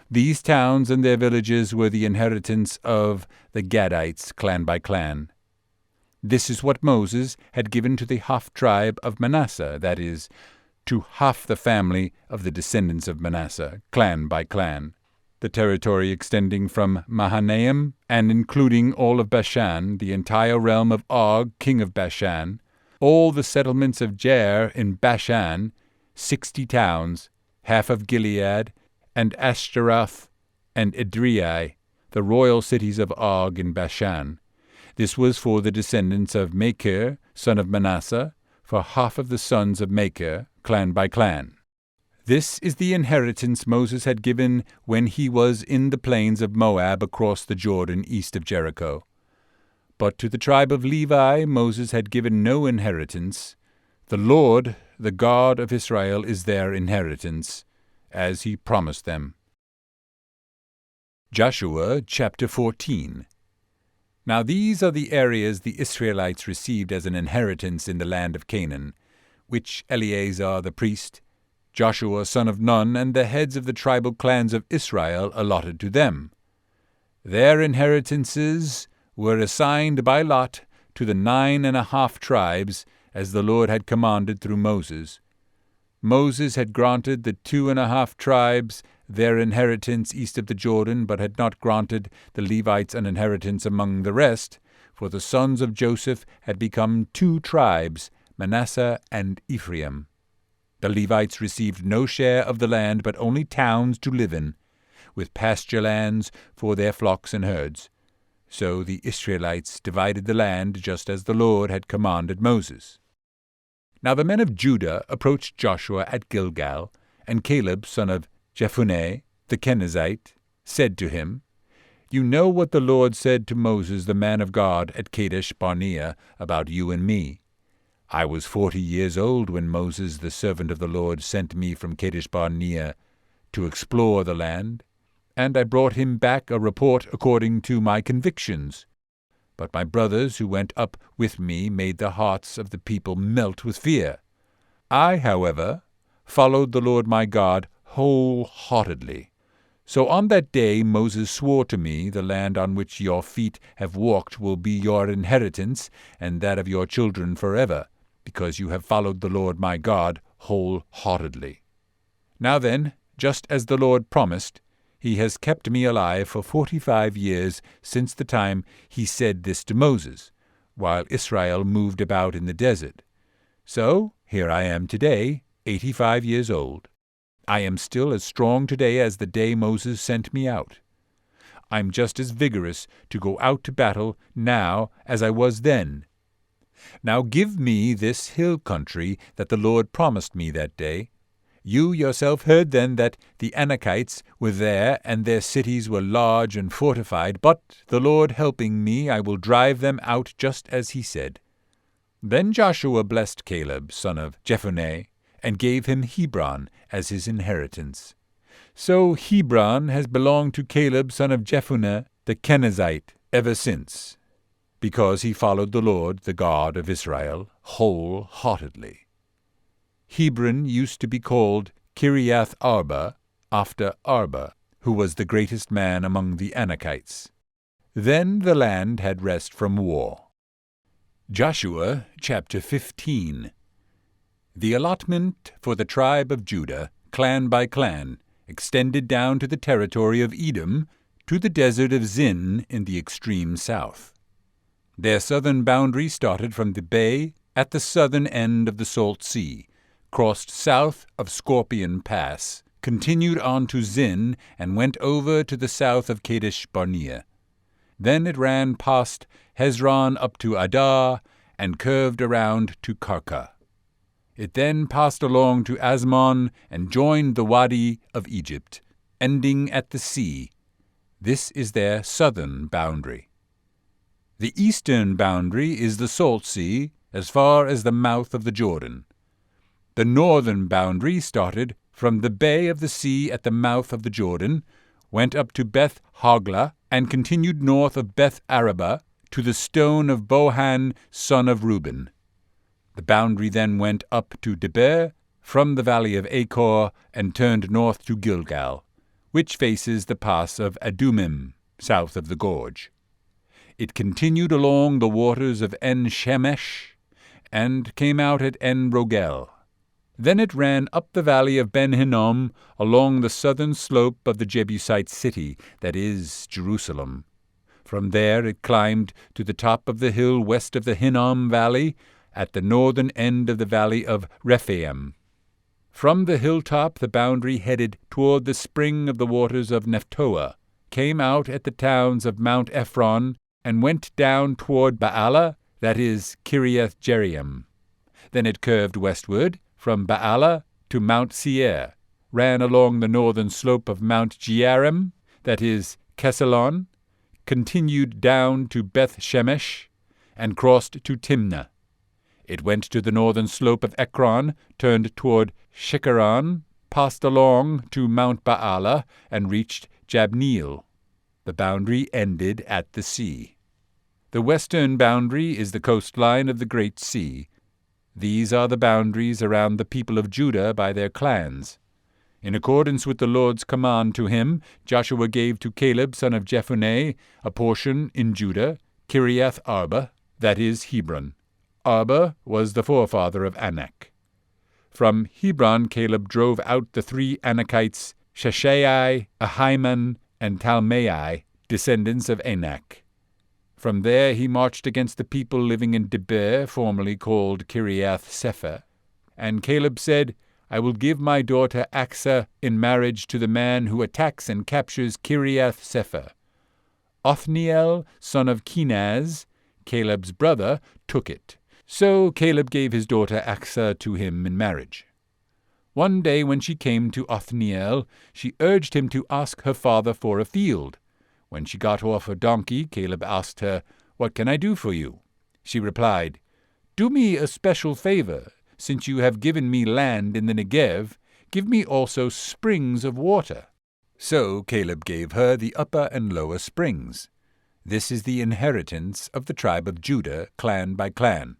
These towns and their villages were the inheritance of the Gadites, clan by clan. This is what Moses had given to the half-tribe of Manasseh, that is, to half the family of the descendants of Manasseh, clan by clan. The territory extending from Mahanaim and including all of Bashan, the entire realm of Og, king of Bashan, all the settlements of Jair in Bashan, 60 towns, half of Gilead, and Ashtaroth and Edrei, the royal cities of Og in Bashan. This was for the descendants of Machir, son of Manasseh, for half of the sons of Machir, clan by clan. This is the inheritance Moses had given when he was in the plains of Moab across the Jordan east of Jericho. But to the tribe of Levi Moses had given no inheritance. The Lord, the God of Israel, is their inheritance, as he promised them. Joshua chapter 14. Now these are the areas the Israelites received as an inheritance in the land of Canaan, which Eleazar the priest, Joshua son of Nun, and the heads of the tribal clans of Israel allotted to them. Their inheritances were assigned by lot to the 9.5 tribes, as the Lord had commanded through Moses. Moses had granted the 2.5 tribes their inheritance east of the Jordan, but had not granted the Levites an inheritance among the rest, for the sons of Joseph had become 2 tribes, Manasseh and Ephraim. The Levites received no share of the land, but only towns to live in, with pasture lands for their flocks and herds. So the Israelites divided the land just as the Lord had commanded Moses. Now the men of Judah approached Joshua at Gilgal, and Caleb, son of Jephunneh, the Kenizzite, said to him, "You know what the Lord said to Moses, the man of God, at Kadesh Barnea, about you and me. I was 40 years old when Moses, the servant of the Lord, sent me from Kadesh Barnea to explore the land, and I brought him back a report according to my convictions. But my brothers who went up with me made the hearts of the people melt with fear. I, however, followed the Lord my God wholeheartedly. So on that day Moses swore to me, the land on which your feet have walked will be your inheritance, and that of your children forever, because you have followed the Lord my God wholeheartedly. Now then, just as the Lord promised, he has kept me alive for 45 years since the time he said this to Moses, while Israel moved about in the desert. So here I am today, 85 years old. I am still as strong today as the day Moses sent me out. I'm just as vigorous to go out to battle now as I was then. Now give me this hill country that the Lord promised me that day. You yourself heard then that the Anakites were there, and their cities were large and fortified, but the Lord helping me, I will drive them out just as he said." Then Joshua blessed Caleb, son of Jephunneh, and gave him Hebron as his inheritance. So Hebron has belonged to Caleb, son of Jephunneh, the Kenizzite, ever since, because he followed the Lord, the God of Israel, wholeheartedly. Hebron used to be called Kiriath Arba, after Arba, who was the greatest man among the Anakites. Then the land had rest from war. Joshua chapter 15. The allotment for the tribe of Judah, clan by clan, extended down to the territory of Edom, to the desert of Zin in the extreme south. Their southern boundary started from the bay at the southern end of the Salt Sea, crossed south of Scorpion Pass, continued on to Zin, and went over to the south of Kadesh Barnea. Then it ran past Hezron up to Adar, and curved around to Karka. It then passed along to Asmon, and joined the Wadi of Egypt, ending at the sea. This is their southern boundary. The eastern boundary is the Salt Sea, as far as the mouth of the Jordan. The northern boundary started from the bay of the sea at the mouth of the Jordan, went up to Beth Hogla, and continued north of Beth Araba to the stone of Bohan, son of Reuben. The boundary then went up to Debir from the valley of Achor, and turned north to Gilgal, which faces the pass of Adumim, south of the gorge. It continued along the waters of En-Shemesh, and came out at En-Rogel. Then it ran up the valley of Ben-Hinnom, along the southern slope of the Jebusite city, that is, Jerusalem. From there it climbed to the top of the hill west of the Hinnom valley, at the northern end of the valley of Rephaim. From the hilltop the boundary headed toward the spring of the waters of Nephtoah, came out at the towns of Mount Ephron, and went down toward Baalah, that is, Kiriath Jearim. Then it curved westward, from Baalah to Mount Seir, ran along the northern slope of Mount Jearim, that is, Kesalon, continued down to Beth Shemesh, and crossed to Timnah. It went to the northern slope of Ekron, turned toward Shikharon, passed along to Mount Baalah, and reached Jabneel. The boundary ended at the sea. The western boundary is the coastline of the Great Sea. These are the boundaries around the people of Judah by their clans. In accordance with the Lord's command to him, Joshua gave to Caleb, son of Jephunneh, a portion in Judah, Kiriath Arba, that is, Hebron. Arba was the forefather of Anak. From Hebron Caleb drove out the 3 Anakites, Sheshai, Ahiman, and Talmai, descendants of Anak. From there he marched against the people living in Debir, formerly called Kiriath Sepher. And Caleb said, I will give my daughter Achsah in marriage to the man who attacks and captures Kiriath Sepher. Othniel, son of Kenaz, Caleb's brother, took it. So Caleb gave his daughter Achsah to him in marriage. One day when she came to Othniel, she urged him to ask her father for a field. When she got off her donkey, Caleb asked her, What can I do for you? She replied, Do me a special favor. Since you have given me land in the Negev, give me also springs of water. So Caleb gave her the upper and lower springs. This is the inheritance of the tribe of Judah, clan by clan.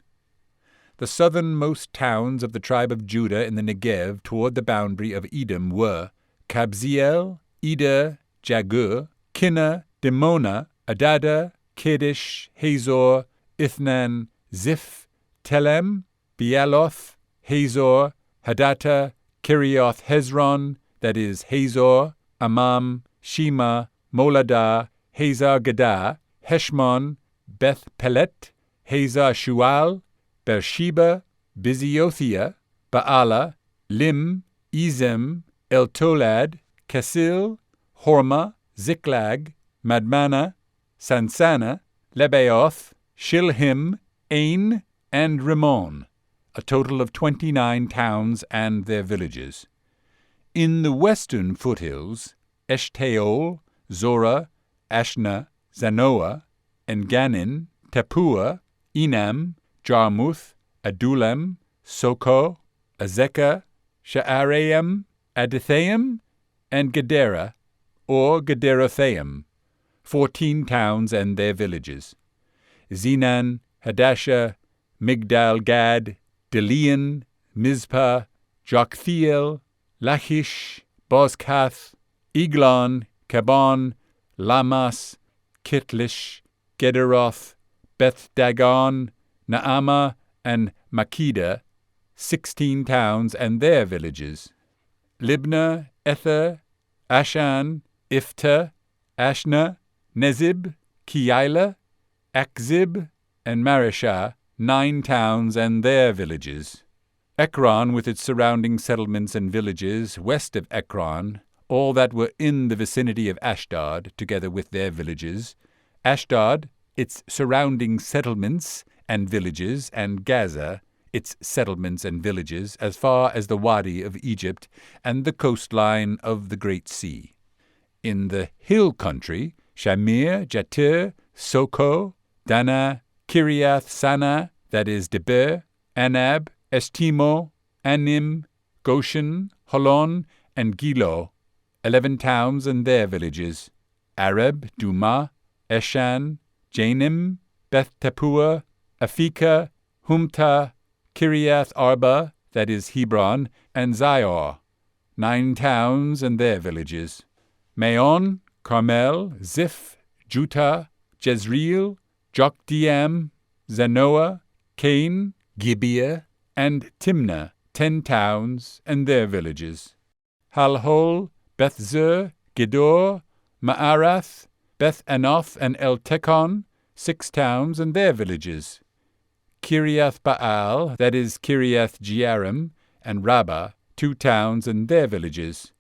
The southernmost towns of the tribe of Judah in the Negev toward the boundary of Edom were Kabzeel, Eder, Jagur, Kinnah, Dimona, Adada, Kedesh, Hazor, Ithnan, Ziph, Telem, Bealoth, Hazor, Hadattah, Kirioth Hezron, that is Hazor, Amam, Shema, Moladah, Hazar Gadah, Heshmon, Beth Pelet, Hazar Shual, Beersheba, Biziothia, Baala, Lim, Ezem, Eltolad, Kesil, Hormah, Ziklag, Madmana, Sansana, Lebaoth, Shilhim, Ain, and Rimmon, a total of 29 towns and their villages. In the western foothills, Eshtaol, Zorah, Ashna, Zanoah, Enganin, Tapua, Enam, Jarmuth, Adullam, Soko, Azekah, Sha'araim, Adithaim, and Gedera, or Gederothaim, 14 towns and their villages. Zenan, Hadashah, Migdal Gad, Delian, Mizpah, Joktheel, Lachish, Bozkath, Eglon, Kabon, Lamas, Kitlish, Gederoth, Beth Dagon, Naamah, and Makkedah, 16 towns and their villages. Libnah, Ether, Ashan, Iftah, Ashna, Nezib, Keilah, Achzib, and Mareshah, 9 towns and their villages. Ekron with its surrounding settlements and villages, west of Ekron, all that were in the vicinity of Ashdod, together with their villages. Ashdod, its surrounding settlements and villages, and Gaza, its settlements and villages, as far as the Wadi of Egypt and the coastline of the Great Sea. In the hill country, Shamir, Jatir, Soko, Dana, Kiriath Sana, that is Debir, Anab, Estimo, Anim, Goshen, Holon, and Gilo, 11 towns and their villages. Arab, Duma, Eshan, Janim, Beth Tapua, Afika, Humta, Kiriath Arba, that is Hebron, and Zior, 9 towns and their villages. Maon, Carmel, Ziph, Juttah, Jezreel, Jokdeam, Zanoah, Cain, Gibeah, and Timnah, 10 towns and their villages. Halhol, Bethzer, Gedor, Ma'arath, Beth Anoth, and El-Tekon, 6 towns and their villages. Kiriath Baal, that is Kiriath Jearim, and Rabbah, 2 towns and their villages.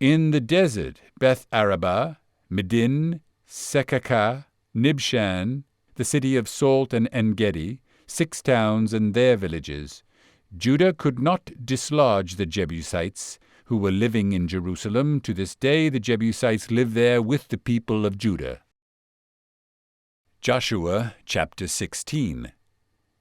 In the desert, Beth Arabah, Medin, Sekakah, Nibshan, the city of Salt and En-Gedi, 6 towns and their villages. Judah could not dislodge the Jebusites, who were living in Jerusalem. To this day the Jebusites live there with the people of Judah. Joshua chapter 16.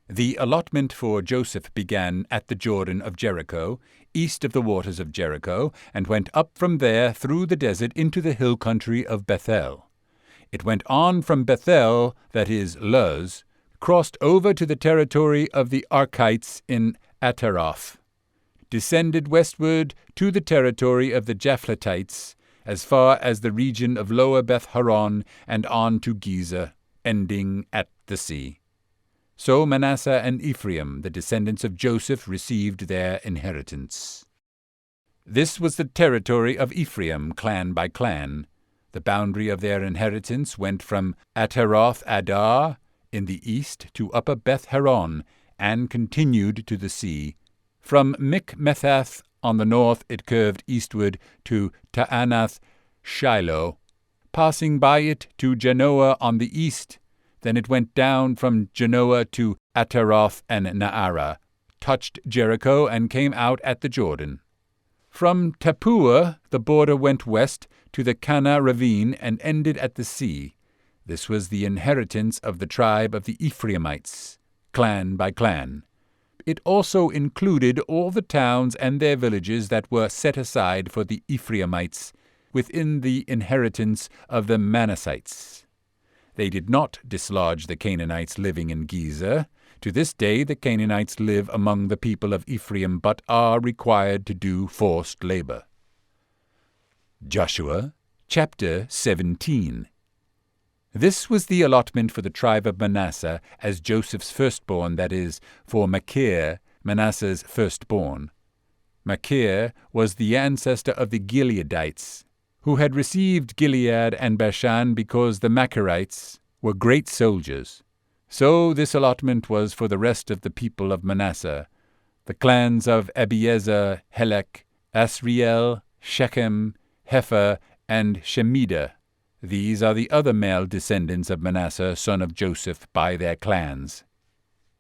The allotment for Joseph began at the Jordan of Jericho, east of the waters of Jericho, and went up from there through the desert into the hill country of Bethel. It went on from Bethel, that is Luz, crossed over to the territory of the Archites in Ataroth, descended westward to the territory of the Japhletites, as far as the region of Lower Beth Horon, and on to Giza, ending at the sea. So Manasseh and Ephraim, the descendants of Joseph, received their inheritance. This was the territory of Ephraim, clan by clan. The boundary of their inheritance went from Ataroth Adar in the east to upper Beth Horon, and continued to the sea. From Mikmethath on the north it curved eastward to Taanath Shiloh, passing by it to Janoah on the east. Then it went down from Janoah to Ataroth and Naarah, touched Jericho, and came out at the Jordan. From Tappuah the border went west to the Kana ravine and ended at the sea. This was the inheritance of the tribe of the Ephraimites, clan by clan. It also included all the towns and their villages that were set aside for the Ephraimites within the inheritance of the Manassites. They did not dislodge the Canaanites living in Gezer. To this day the Canaanites live among the people of Ephraim, but are required to do forced labor. Joshua chapter 17. This was the allotment for the tribe of Manasseh as Joseph's firstborn, that is, for Machir, Manasseh's firstborn. Machir was the ancestor of the Gileadites, who had received Gilead and Bashan because the Machirites were great soldiers. So this allotment was for the rest of the people of Manasseh, the clans of Abiezer, Helek, Asriel, Shechem, Hepher, and Shemida. These are the other male descendants of Manasseh, son of Joseph, by their clans.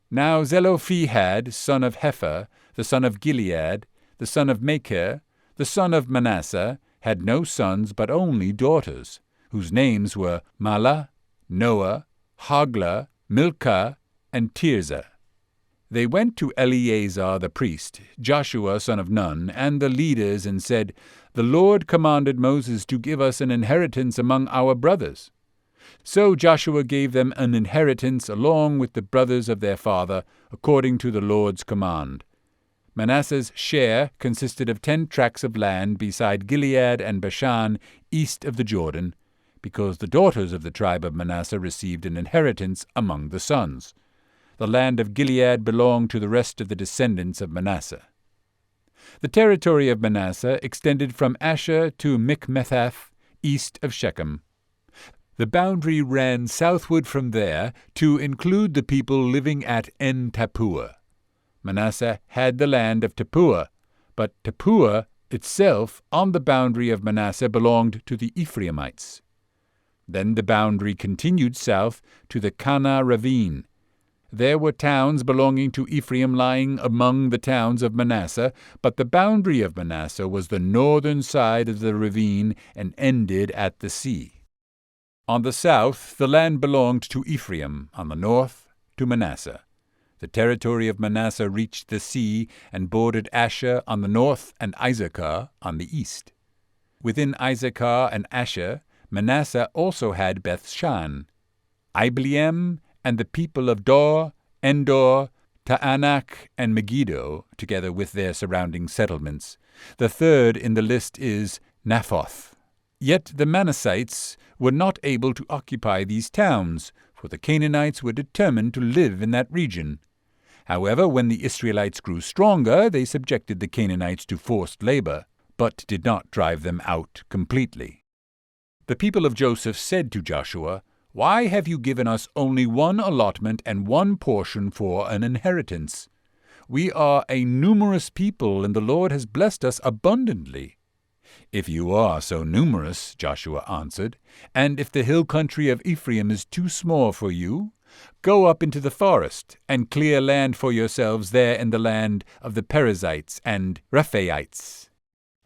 Now Zelophehad, son of Hepher, the son of Gilead, the son of Machir, the son of Manasseh, had no sons but only daughters, whose names were Mahlah, Noah, Hoglah, Milcah, and Tirzah. They went to Eleazar the priest, Joshua son of Nun, and the leaders, and said, "The Lord commanded Moses to give us an inheritance among our brothers." So Joshua gave them an inheritance along with the brothers of their father, according to the Lord's command. Manasseh's share consisted of 10 tracts of land beside Gilead and Bashan, east of the Jordan, because the daughters of the tribe of Manasseh received an inheritance among the sons. The land of Gilead belonged to the rest of the descendants of Manasseh. The territory of Manasseh extended from Asher to Mikmethath, east of Shechem. The boundary ran southward from there to include the people living at En-Tappuah. Manasseh had the land of Tappuah, but Tappuah itself on the boundary of Manasseh belonged to the Ephraimites. Then the boundary continued south to the Kana ravine. There were towns belonging to Ephraim lying among the towns of Manasseh, but the boundary of Manasseh was the northern side of the ravine and ended at the sea. On the south the land belonged to Ephraim, on the north to Manasseh. The territory of Manasseh reached the sea and bordered Asher on the north and Issachar on the east. Within Issachar and Asher, Manasseh also had Bethshan, Ibleam, and the people of Dor, Endor, Taanach, and Megiddo, together with their surrounding settlements. The third in the list is Naphoth. Yet the Manassites were not able to occupy these towns, for the Canaanites were determined to live in that region. However, when the Israelites grew stronger, they subjected the Canaanites to forced labor, but did not drive them out completely. The people of Joseph said to Joshua, "Why have you given us only one allotment and one portion for an inheritance? We are a numerous people, and the Lord has blessed us abundantly." "If you are so numerous," Joshua answered, "and if the hill country of Ephraim is too small for you, go up into the forest and clear land for yourselves there in the land of the Perizzites and Rephaites."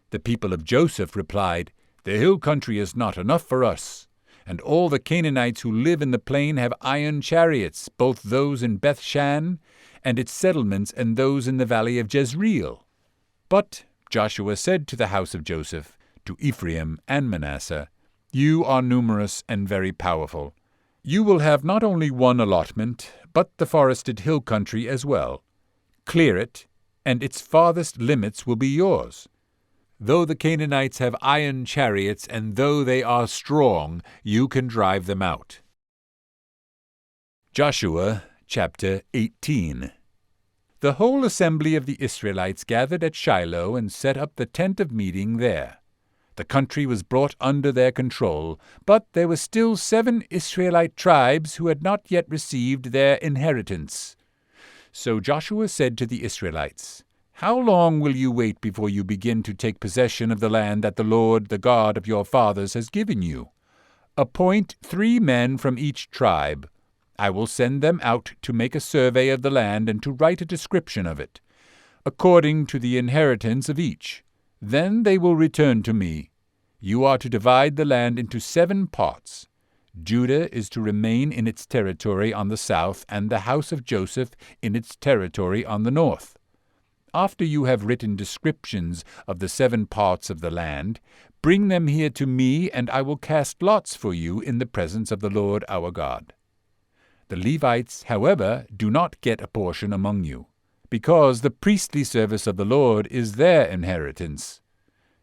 The people of Joseph replied, "The hill country is not enough for us, and all the Canaanites who live in the plain have iron chariots, both those in Bethshan and its settlements and those in the valley of Jezreel." But Joshua said to the house of Joseph, to Ephraim and Manasseh, "You are numerous and very powerful. You will have not only one allotment, but the forested hill country as well. Clear it, and its farthest limits will be yours. Though the Canaanites have iron chariots, and though they are strong, you can drive them out." Joshua chapter 18. The whole assembly of the Israelites gathered at Shiloh and set up the tent of meeting there. The country was brought under their control, but there were still 7 Israelite tribes who had not yet received their inheritance. So Joshua said to the Israelites, "How long will you wait before you begin to take possession of the land that the Lord, the God of your fathers, has given you? Appoint 3 men from each tribe. I will send them out to make a survey of the land and to write a description of it, according to the inheritance of each. Then they will return to me. You are to divide the land into 7 parts. Judah is to remain in its territory on the south, and the house of Joseph in its territory on the north. After you have written descriptions of the 7 parts of the land, bring them here to me, and I will cast lots for you in the presence of the Lord our God. The Levites, however, do not get a portion among you, because the priestly service of the Lord is their inheritance.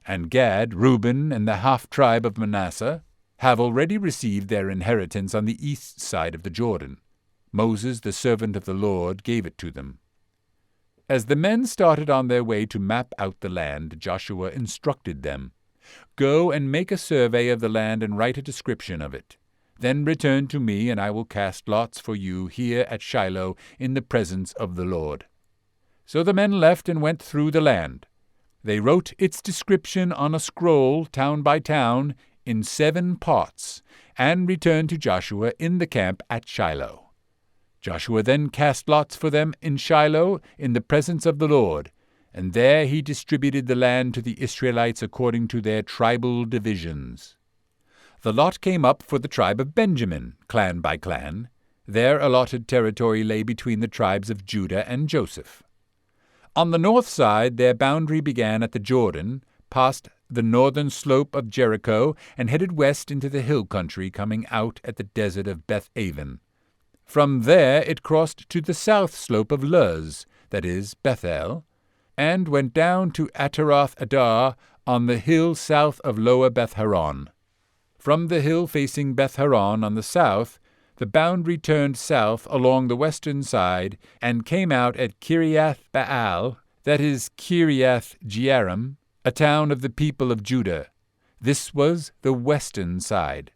And Gad, Reuben, and the half-tribe of Manasseh have already received their inheritance on the east side of the Jordan. Moses, the servant of the Lord, gave it to them." As the men started on their way to map out the land, Joshua instructed them, "Go and make a survey of the land and write a description of it. Then return to me, and I will cast lots for you here at Shiloh in the presence of the Lord." So the men left and went through the land. They wrote its description on a scroll, town by town, in 7 parts, and returned to Joshua in the camp at Shiloh. Joshua then cast lots for them in Shiloh in the presence of the Lord, and there he distributed the land to the Israelites according to their tribal divisions. The lot came up for the tribe of Benjamin, clan by clan. Their allotted territory lay between the tribes of Judah and Joseph. On the north side, their boundary began at the Jordan, passed the northern slope of Jericho, and headed west into the hill country, coming out at the desert of Beth-aven. From there it crossed to the south slope of Luz, that is, Bethel, and went down to Ataroth-adar on the hill south of Lower Beth-horon. From the hill facing Beth-horon on the south, the boundary turned south along the western side and came out at Kiriath-Baal, that is, Kiriath-Jearim, a town of the people of Judah. This was the western side.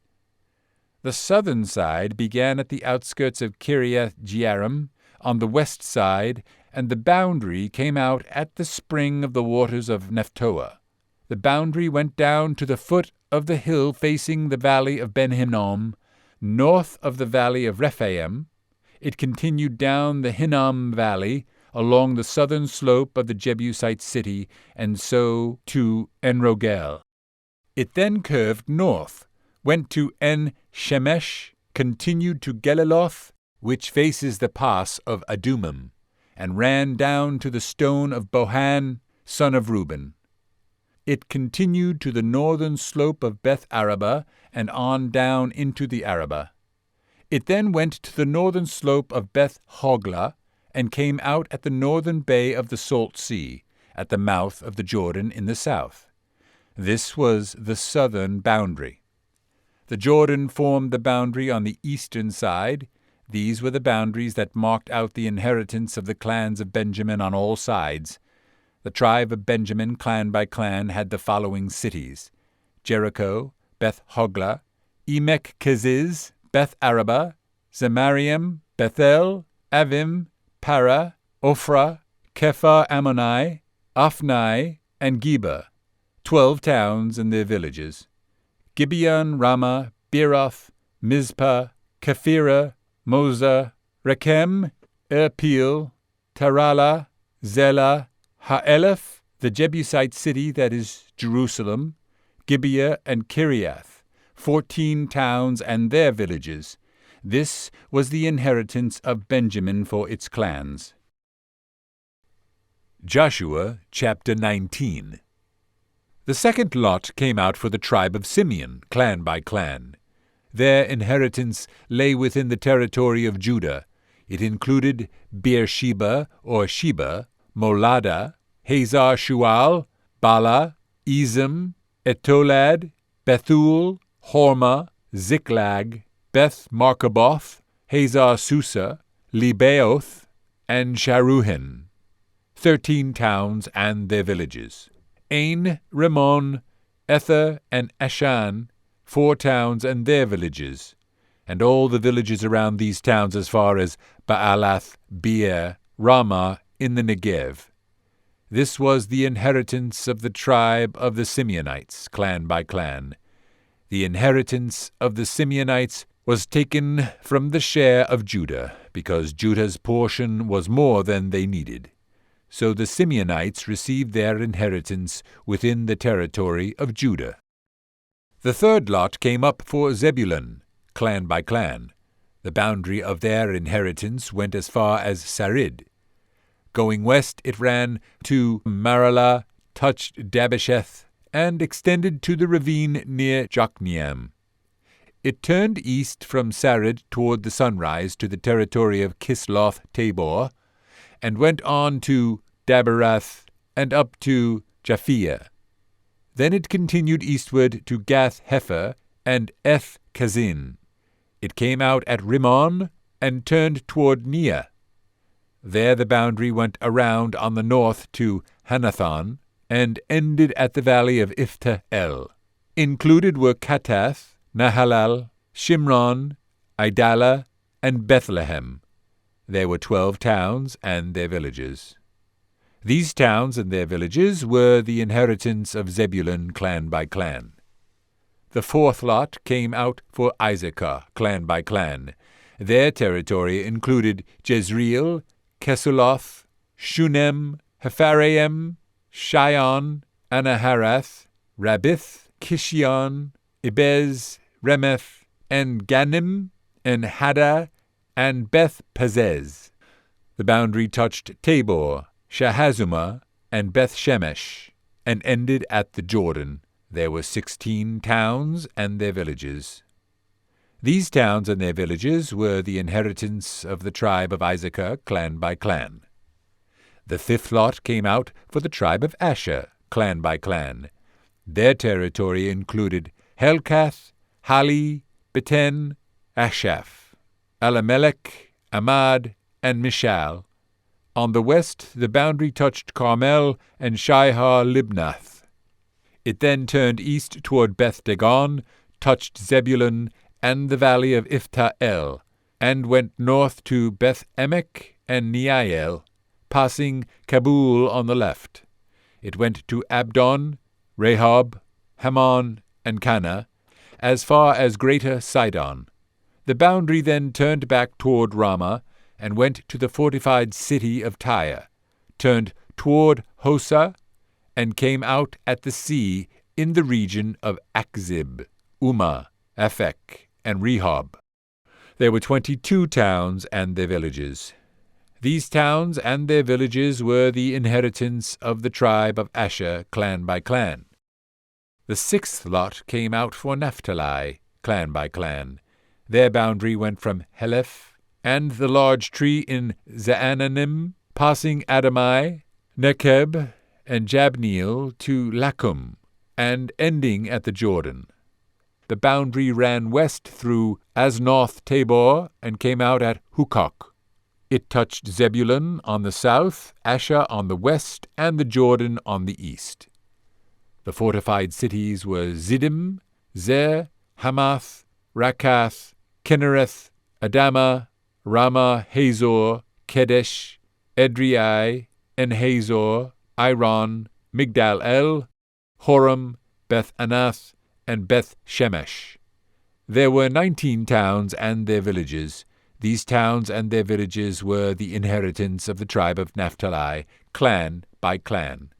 The southern side began at the outskirts of Kiriath-Jearim on the west side, and the boundary came out at the spring of the waters of Nephtoah. The boundary went down to the foot of the hill facing the valley of Ben-Hinnom, north of the valley of Rephaim. It continued down the Hinnom Valley, along the southern slope of the Jebusite city, and so to En-Rogel. It then curved north, went to En-Shemesh, continued to Geliloth, which faces the pass of Adumim, and ran down to the stone of Bohan, son of Reuben. It continued to the northern slope of Beth-Araba and on down into the Arabah. It then went to the northern slope of Beth-Hoglah and came out at the northern bay of the Salt Sea, at the mouth of the Jordan in the south. This was the southern boundary. The Jordan formed the boundary on the eastern side. These were the boundaries that marked out the inheritance of the clans of Benjamin on all sides. The tribe of Benjamin, clan by clan, had the following cities: Jericho, Beth-Hoglah, Emek-Keziz, Beth-Araba, Zemaraim, Bethel, Avim, Para, Ophrah, Kephar-Ammoni, Ophnai, and Geba, 12 towns and their villages. Gibeon, Ramah, Beeroth, Mizpah, Kephirah, Moza, Rechem, Erpeel, Tarala, Zelah, Ha'elef, the Jebusite city that is Jerusalem, Gibeah and Kiriath, 14 towns and their villages. This was the inheritance of Benjamin for its clans. Joshua chapter 19. The second lot came out for the tribe of Simeon, clan by clan. Their inheritance lay within the territory of Judah. It included Beersheba or Sheba, Molada, Hazar-Shual, Bala, Ezem, Etolad, Bethul, Hormah, Ziklag, Beth-Markaboth, Hazar-Susa, Lebaoth, and Sharuhen. 13 towns and their villages. Ain, Rimmon, Ether, and Ashan, 4 towns and their villages, and all the villages around these towns as far as Baalath, Beer, Ramah in the Negev. This was the inheritance of the tribe of the Simeonites, clan by clan. The inheritance of the Simeonites was taken from the share of Judah, because Judah's portion was more than they needed. So the Simeonites received their inheritance within the territory of Judah. The third lot came up for Zebulun, clan by clan. The boundary of their inheritance went as far as Sarid. Going west, it ran to Maralah, touched Dabbesheth, and extended to the ravine near Jokneam. It turned east from Sarid toward the sunrise to the territory of Kisloth Tabor, and went on to Daberath and up to Japhia. Then it continued eastward to Gath Hepher and Eth Kazin. It came out at Rimmon and turned toward Neah. There the boundary went around on the north to Hanathon and ended at the valley of Iftah El. Included were Katath, Nahalal, Shimron, Idala, and Bethlehem. There were 12 towns and their villages. These towns and their villages were the inheritance of Zebulun, clan by clan. The fourth lot came out for Issachar, clan by clan. Their territory included Jezreel, Kesuloth, Shunem, Hepharaim, Shion, Anaharath, Rabbith, Kishion, Ibez, Remeth, and Ganim, and Haddah, and Beth Pazez. The boundary touched Tabor, Shahazumah, and Beth Shemesh, and ended at the Jordan. There were 16 towns and their villages. These towns and their villages were the inheritance of the tribe of Issachar, clan by clan. The fifth lot came out for the tribe of Asher, clan by clan. Their territory included Helkath, Hali, Beten, Ashaph, Alamelech, Amad, and Mishal. On the west, the boundary touched Carmel and Shihar-Libnath. It then turned east toward Beth Dagon, touched Zebulun and the valley of Iftah El, and went north to Beth Emek and Neiel, passing Kabul on the left. It went to Abdon, Rehob, Hammon, and Cana, as far as Greater Sidon. The boundary then turned back toward Ramah, and went to the fortified city of Tyre, turned toward Hosa, and came out at the sea in the region of Akzib, Umah, Aphek, and Rehob. There were 22 towns and their villages. These towns and their villages were the inheritance of the tribe of Asher, clan by clan. The sixth lot came out for Naphtali, clan by clan. Their boundary went from Heleph and the large tree in Zaananim, passing Adamai, Nekeb, and Jabneel to Lakum, and ending at the Jordan. The boundary ran west through Aznoth Tabor and came out at Hukok. It touched Zebulun on the south, Asher on the west, and the Jordan on the east. The fortified cities were Ziddim, Zer, Hamath, Rakath, Kinnereth, Adama, Ramah, Hazor, Kedesh, Edrei, En-Hazor, Iron, Migdal-El, Horem, Beth-Anath, and Beth-Shemesh. There were 19 towns and their villages. These towns and their villages were the inheritance of the tribe of Naphtali, clan by clan.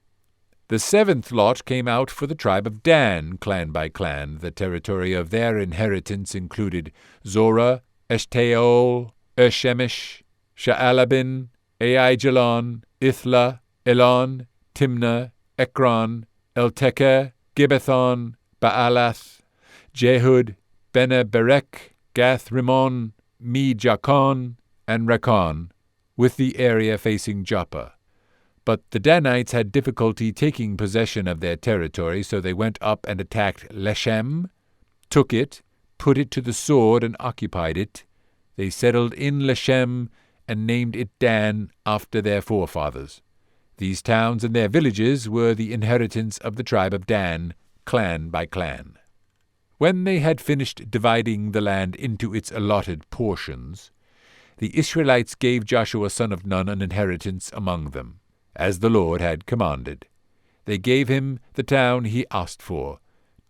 The seventh lot came out for the tribe of Dan, clan by clan. The territory of their inheritance included Zorah, Eshtaol, Shemesh, Sha'alabin, Aijalon, Ithla, Elon, Timnah, Ekron, Eltekeh, Gibbethon, Baalath, Jehud, Bene-Berek, Gath-Rimmon, Me-Jakon, and Rakon, with the area facing Joppa. But the Danites had difficulty taking possession of their territory, so they went up and attacked Leshem, took it, put it to the sword, and occupied it. They settled in Leshem and named it Dan after their forefathers. These towns and their villages were the inheritance of the tribe of Dan, clan by clan. When they had finished dividing the land into its allotted portions, the Israelites gave Joshua son of Nun an inheritance among them, as the Lord had commanded. They gave him the town he asked for,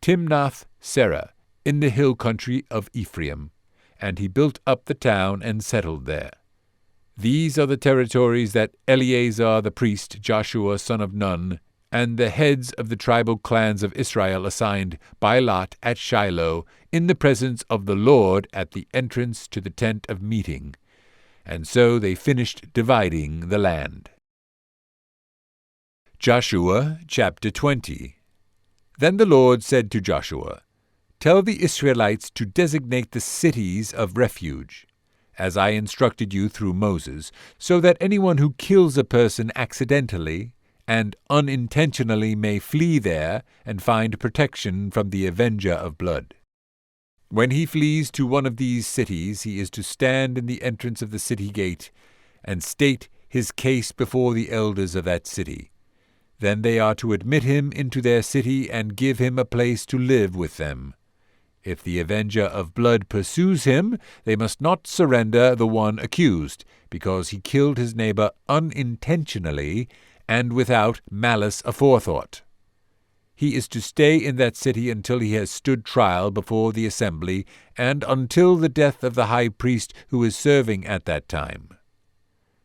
Timnath-Serah, in the hill country of Ephraim, and he built up the town and settled there. These are the territories that Eleazar the priest, Joshua son of Nun, and the heads of the tribal clans of Israel assigned by lot at Shiloh, in the presence of the Lord at the entrance to the tent of meeting. And so they finished dividing the land. Joshua chapter 20. Then the Lord said to Joshua, "Tell the Israelites to designate the cities of refuge, as I instructed you through Moses, so that anyone who kills a person accidentally and unintentionally may flee there and find protection from the avenger of blood. When he flees to one of these cities, he is to stand in the entrance of the city gate and state his case before the elders of that city. Then they are to admit him into their city and give him a place to live with them. If the avenger of blood pursues him, they must not surrender the one accused, because he killed his neighbor unintentionally and without malice aforethought. He is to stay in that city until he has stood trial before the assembly, and until the death of the high priest who is serving at that time.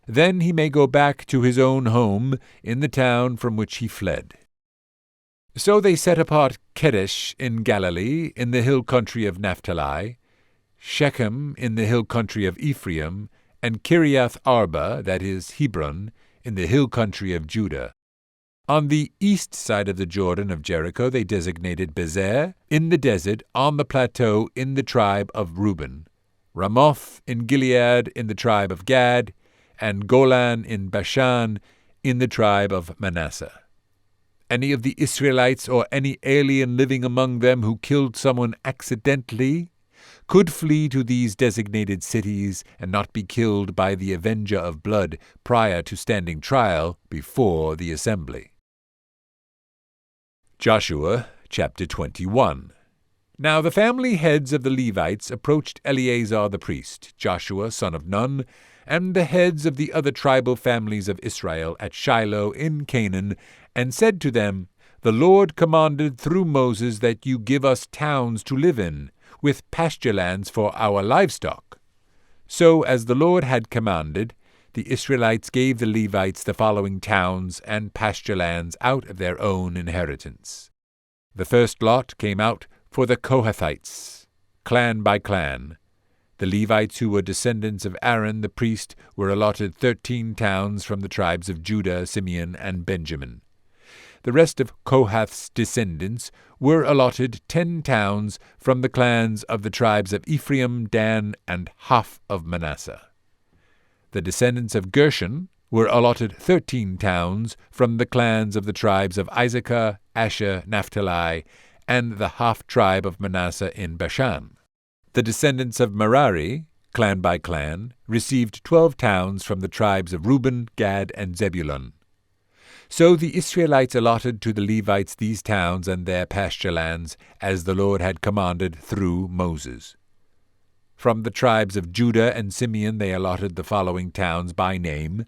Then he may go back to his own home in the town from which he fled." So they set apart Kedesh in Galilee, in the hill country of Naphtali, Shechem in the hill country of Ephraim, and Kiriath Arba, that is, Hebron, in the hill country of Judah. On the east side of the Jordan of Jericho they designated Bezer, in the desert, on the plateau, in the tribe of Reuben, Ramoth in Gilead, in the tribe of Gad, and Golan in Bashan, in the tribe of Manasseh. Any of the Israelites or any alien living among them who killed someone accidentally could flee to these designated cities and not be killed by the avenger of blood prior to standing trial before the assembly. Joshua chapter 21. Now the family heads of the Levites approached Eleazar the priest, Joshua son of Nun, and the heads of the other tribal families of Israel at Shiloh in Canaan, and said to them, "The Lord commanded through Moses that you give us towns to live in, with pasture lands for our livestock." So, as the Lord had commanded, the Israelites gave the Levites the following towns and pasture lands out of their own inheritance. The first lot came out for the Kohathites, clan by clan. The Levites, who were descendants of Aaron the priest, were allotted 13 towns from the tribes of Judah, Simeon, and Benjamin. The rest of Kohath's descendants were allotted 10 towns from the clans of the tribes of Ephraim, Dan, and half of Manasseh. The descendants of Gershon were allotted 13 towns from the clans of the tribes of Issachar, Asher, Naphtali, and the half-tribe of Manasseh in Bashan. The descendants of Merari, clan by clan, received 12 towns from the tribes of Reuben, Gad, and Zebulun. So the Israelites allotted to the Levites these towns and their pasture lands, as the Lord had commanded through Moses. From the tribes of Judah and Simeon they allotted the following towns by name.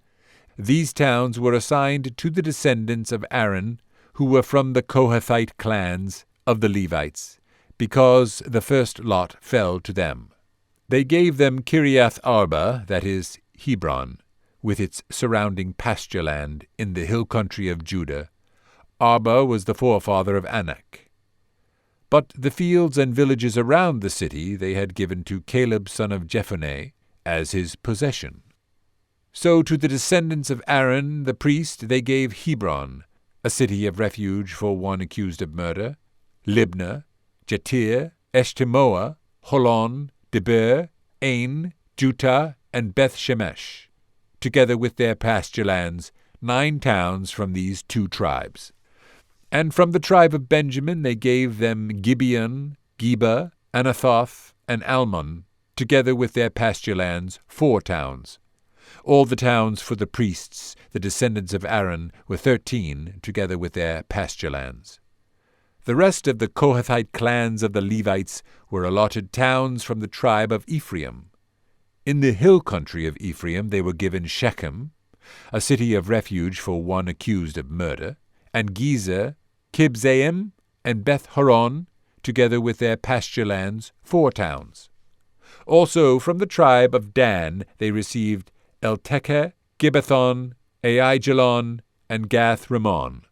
These towns were assigned to the descendants of Aaron, who were from the Kohathite clans of the Levites, because the first lot fell to them. They gave them Kiriath Arba, that is, Hebron, with its surrounding pasture land in the hill country of Judah. Arba was the forefather of Anak. But the fields and villages around the city they had given to Caleb son of Jephunneh as his possession. So to the descendants of Aaron the priest they gave Hebron, a city of refuge for one accused of murder, Libnah, Jatir, Eshtemoa, Holon, Debir, Ain, Jutah, and Beth-Shemesh, together with their pasture lands, 9 towns from these 2 tribes. And from the tribe of Benjamin they gave them Gibeon, Geba, Anathoth, and Almon, together with their pasture lands, 4 towns. All the towns for the priests, the descendants of Aaron, were 13, together with their pasture lands. The rest of the Kohathite clans of the Levites were allotted towns from the tribe of Ephraim. In the hill country of Ephraim they were given Shechem, a city of refuge for one accused of murder, and Gezer, Kibzaim, and Beth-horon, together with their pasture lands, 4 towns. Also from the tribe of Dan they received Eltekeh, Gibbethon, Aijalon, and Gath-rimmon,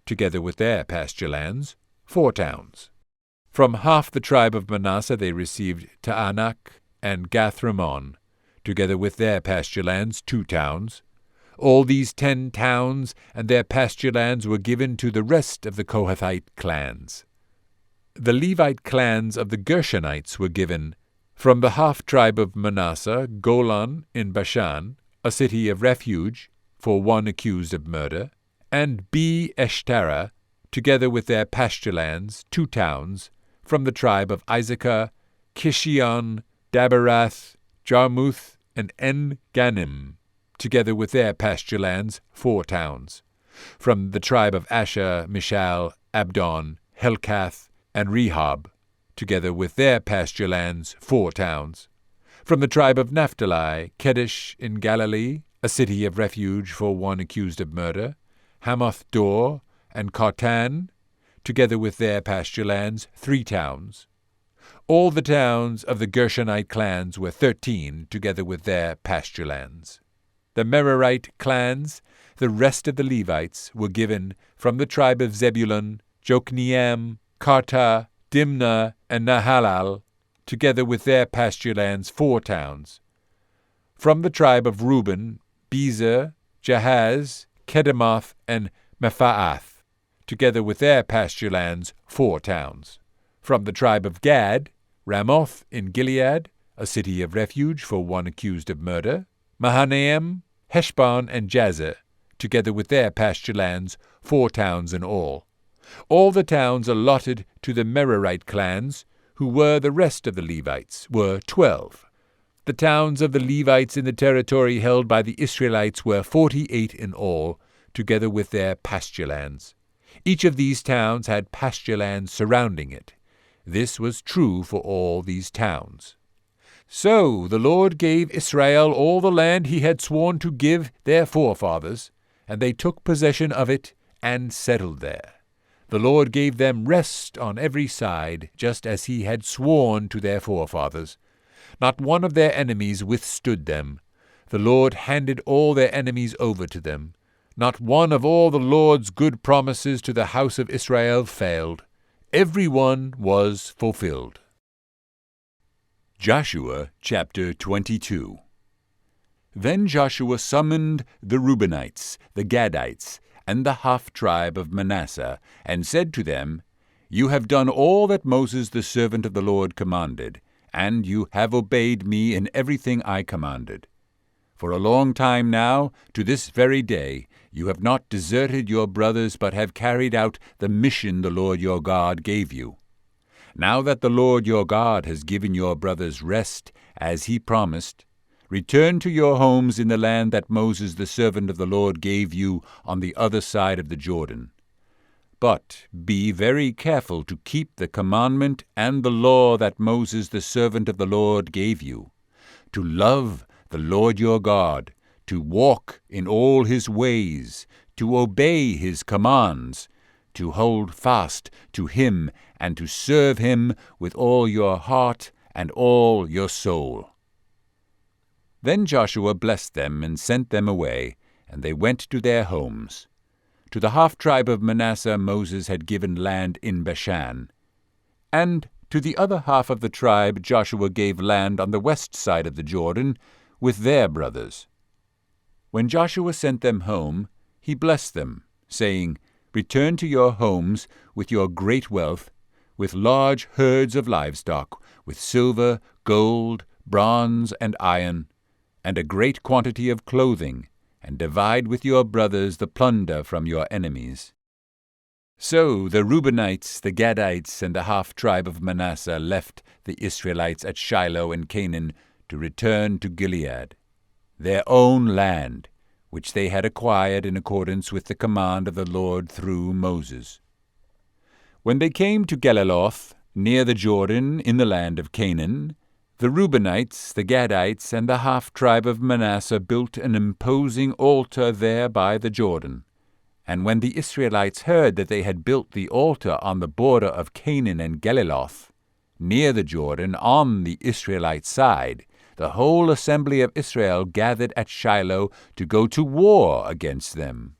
together with their pasture lands, 4 towns. From half the tribe of Manasseh they received Taanach and Gath-rimmon, together with their pasture lands, 2 towns. All these 10 towns and their pasture lands were given to the rest of the Kohathite clans. The Levite clans of the Gershonites were given from the half-tribe of Manasseh, Golan in Bashan, a city of refuge for one accused of murder, and Be-eshtera, together with their pasture lands, 2 towns, from the tribe of Issachar, Kishion, Daberath, Jarmuth, and En-Ganim, together with their pasture lands, 4 towns. From the tribe of Asher, Mishal, Abdon, Helkath, and Rehob, together with their pasture lands, 4 towns. From the tribe of Naphtali, Kedesh in Galilee, a city of refuge for one accused of murder, Hamath-dor, and Kartan, together with their pasture lands, 3 towns. All the towns of the Gershonite clans were 13, together with their pasture lands. The Merarite clans, the rest of the Levites, were given from the tribe of Zebulun, Jokneam, Karta, Dimnah, and Nahalal, together with their pasture lands, 4 towns. From the tribe of Reuben, Bezer, Jahaz, Kedemoth, and Mephaath, together with their pasture lands, 4 towns. From the tribe of Gad, Ramoth in Gilead, a city of refuge for one accused of murder, Mahanaim, Heshbon, and Jazer, together with their pasture lands, 4 towns in all. All the towns allotted to the Merarite clans, who were the rest of the Levites, were 12. The towns of the Levites in the territory held by the Israelites were 48 in all, together with their pasture lands. Each of these towns had pasture lands surrounding it. This was true for all these towns. So the Lord gave Israel all the land he had sworn to give their forefathers, and they took possession of it and settled there. The Lord gave them rest on every side, just as he had sworn to their forefathers. Not one of their enemies withstood them. The Lord handed all their enemies over to them. Not one of all the Lord's good promises to the house of Israel failed. Every one was fulfilled. Joshua chapter 22. Then Joshua summoned the Reubenites, the Gadites, and the half-tribe of Manasseh, and said to them, You have done all that Moses the servant of the Lord commanded, and you have obeyed me in everything I commanded. For a long time now, to this very day, you have not deserted your brothers, but have carried out the mission the Lord your God gave you. Now that the Lord your God has given your brothers rest, as he promised, return to your homes in the land that Moses the servant of the Lord gave you on the other side of the Jordan. But be very careful to keep the commandment and the law that Moses the servant of the Lord gave you, to love the Lord your God, to walk in all his ways, to obey his commands, to hold fast to him, and to serve him with all your heart and all your soul. Then Joshua blessed them and sent them away, and they went to their homes. To the half-tribe of Manasseh Moses had given land in Bashan, and to the other half of the tribe Joshua gave land on the west side of the Jordan with their brothers. When Joshua sent them home, he blessed them, saying, Return to your homes with your great wealth, with large herds of livestock, with silver, gold, bronze, and iron, and a great quantity of clothing, and divide with your brothers the plunder from your enemies. So the Reubenites, the Gadites, and the half-tribe of Manasseh left the Israelites at Shiloh in Canaan to return to Gilead. their own land, which they had acquired in accordance with the command of the Lord through Moses. When they came to Geliloth, near the Jordan, in the land of Canaan, the Reubenites, the Gadites, and the half-tribe of Manasseh built an imposing altar there by the Jordan. And when the Israelites heard that they had built the altar on the border of Canaan and Geliloth, near the Jordan, on the Israelite side, the whole assembly of Israel gathered at Shiloh to go to war against them.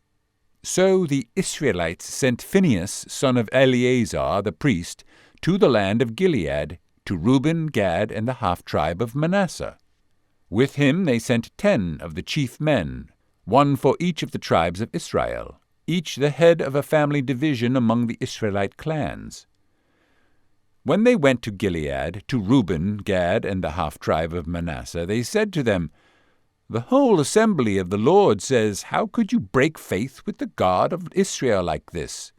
So the Israelites sent Phinehas, son of Eleazar the priest, to the land of Gilead, to Reuben, Gad, and the half-tribe of Manasseh. With him they sent 10 of the chief men, one for each of the tribes of Israel, each the head of a family division among the Israelite clans. When they went to Gilead, to Reuben, Gad, and the half-tribe of Manasseh, they said to them, "The whole assembly of the Lord says, how could you break faith with the God of Israel like this?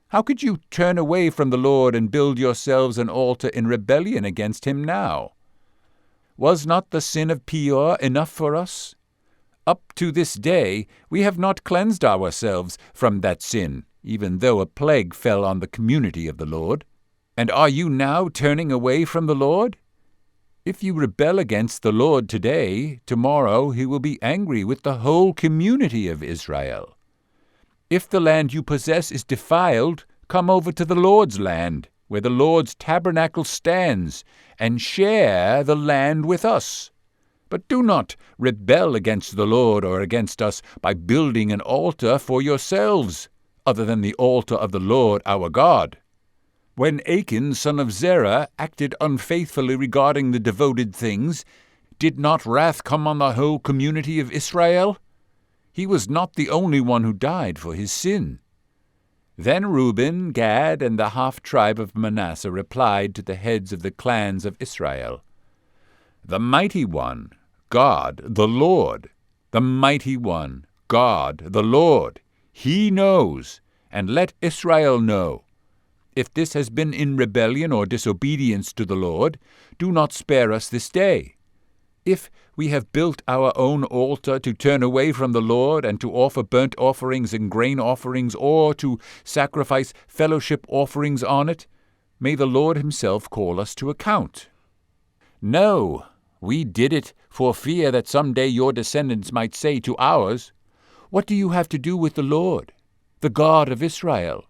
How could you turn away from the Lord and build yourselves an altar in rebellion against him now? Was not the sin of Peor enough for us? Up to this day we have not cleansed ourselves from that sin, even though a plague fell on the community of the Lord. And are you now turning away from the Lord? If you rebel against the Lord today, tomorrow he will be angry with the whole community of Israel. If the land you possess is defiled, come over to the Lord's land, where the Lord's tabernacle stands, and share the land with us. But do not rebel against the Lord or against us by building an altar for yourselves, other than the altar of the Lord our God. When Achan, son of Zerah, acted unfaithfully regarding the devoted things, did not wrath come on the whole community of Israel? He was not the only one who died for his sin." Then Reuben, Gad, and the half-tribe of Manasseh replied to the heads of the clans of Israel, "The mighty one, God, the Lord, the mighty one, God, the Lord, he knows, and let Israel know. If this has been in rebellion or disobedience to the Lord, do not spare us this day. If we have built our own altar to turn away from the Lord and to offer burnt offerings and grain offerings, or to sacrifice fellowship offerings on it, may the Lord himself call us to account. No, we did it for fear that some day your descendants might say to ours, 'What do you have to do with the Lord, the God of Israel?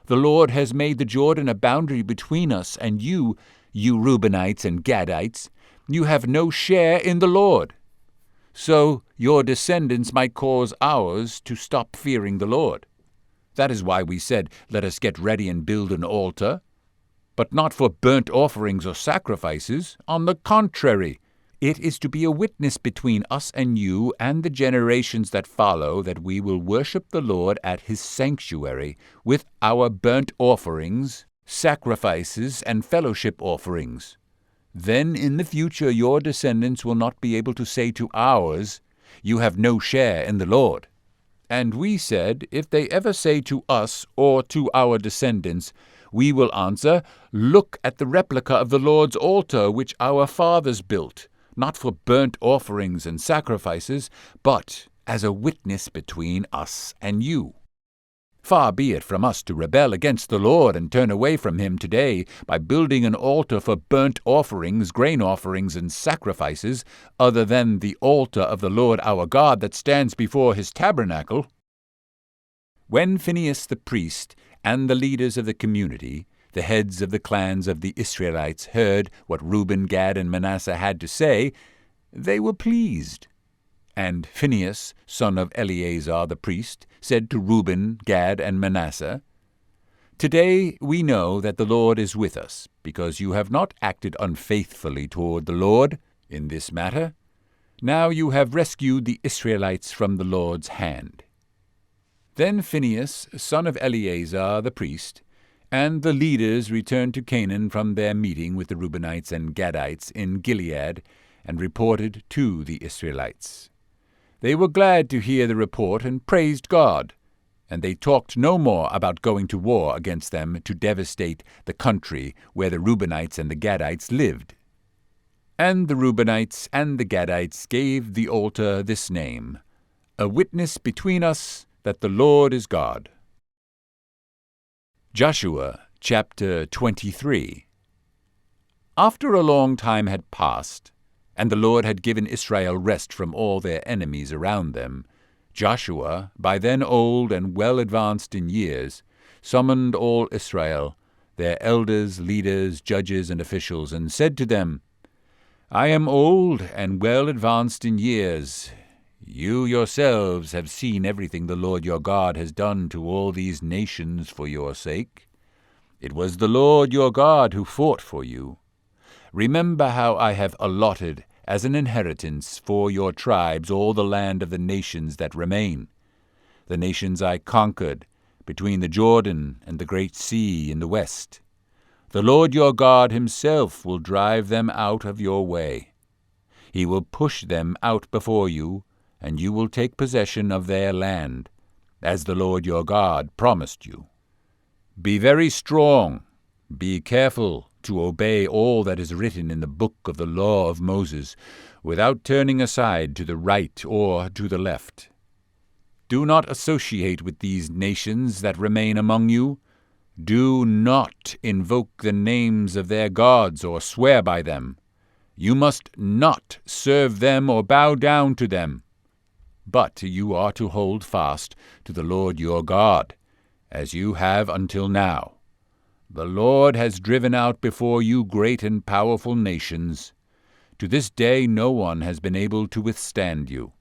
The Lord has made the Jordan a boundary between us and you Reubenites and Gadites. You have no share in the Lord.' So your descendants might cause ours to stop fearing the Lord. That is why we said, 'Let us get ready and build an altar,' but not for burnt offerings or sacrifices. On the contrary, it is to be a witness between us and you and the generations that follow that we will worship the Lord at his sanctuary with our burnt offerings, sacrifices, and fellowship offerings. Then in the future your descendants will not be able to say to ours, 'You have no share in the Lord.'" And we said, if they ever say to us or to our descendants, we will answer, "Look at the replica of the Lord's altar which our fathers built, not for burnt offerings and sacrifices, but as a witness between us and you." Far be it from us to rebel against the Lord and turn away from him today by building an altar for burnt offerings, grain offerings, and sacrifices, other than the altar of the Lord our God that stands before his tabernacle. When Phinehas the priest and the leaders of the community, the heads of the clans of the Israelites, heard what Reuben, Gad, and Manasseh had to say, they were pleased. And Phinehas, son of Eleazar the priest, said to Reuben, Gad, and Manasseh, "Today we know that the Lord is with us, because you have not acted unfaithfully toward the Lord in this matter. Now you have rescued the Israelites from the Lord's hand." Then Phinehas, son of Eleazar the priest, and the leaders returned to Canaan from their meeting with the Reubenites and Gadites in Gilead, and reported to the Israelites. They were glad to hear the report and praised God, and they talked no more about going to war against them to devastate the country where the Reubenites and the Gadites lived. And the Reubenites and the Gadites gave the altar this name, A Witness Between Us that the Lord is God. Joshua chapter 23. After a long time had passed, and the Lord had given Israel rest from all their enemies around them, Joshua, by then old and well advanced in years, summoned all Israel, their elders, leaders, judges, and officials, and said to them, I am old and well advanced in years. You yourselves have seen everything the Lord your God has done to all these nations for your sake. It was the Lord your God who fought for you. Remember how I have allotted as an inheritance for your tribes all the land of the nations that remain, the nations I conquered between the Jordan and the great sea in the west. The Lord your God himself will drive them out of your way. He will push them out before you, and you will take possession of their land, as the Lord your God promised you. Be very strong, be careful to obey all that is written in the book of the law of Moses, without turning aside to the right or to the left. Do not associate with these nations that remain among you. Do not invoke the names of their gods or swear by them. You must not serve them or bow down to them. But you are to hold fast to the Lord your God, as you have until now. The Lord has driven out before you great and powerful nations. To this day no one has been able to withstand you.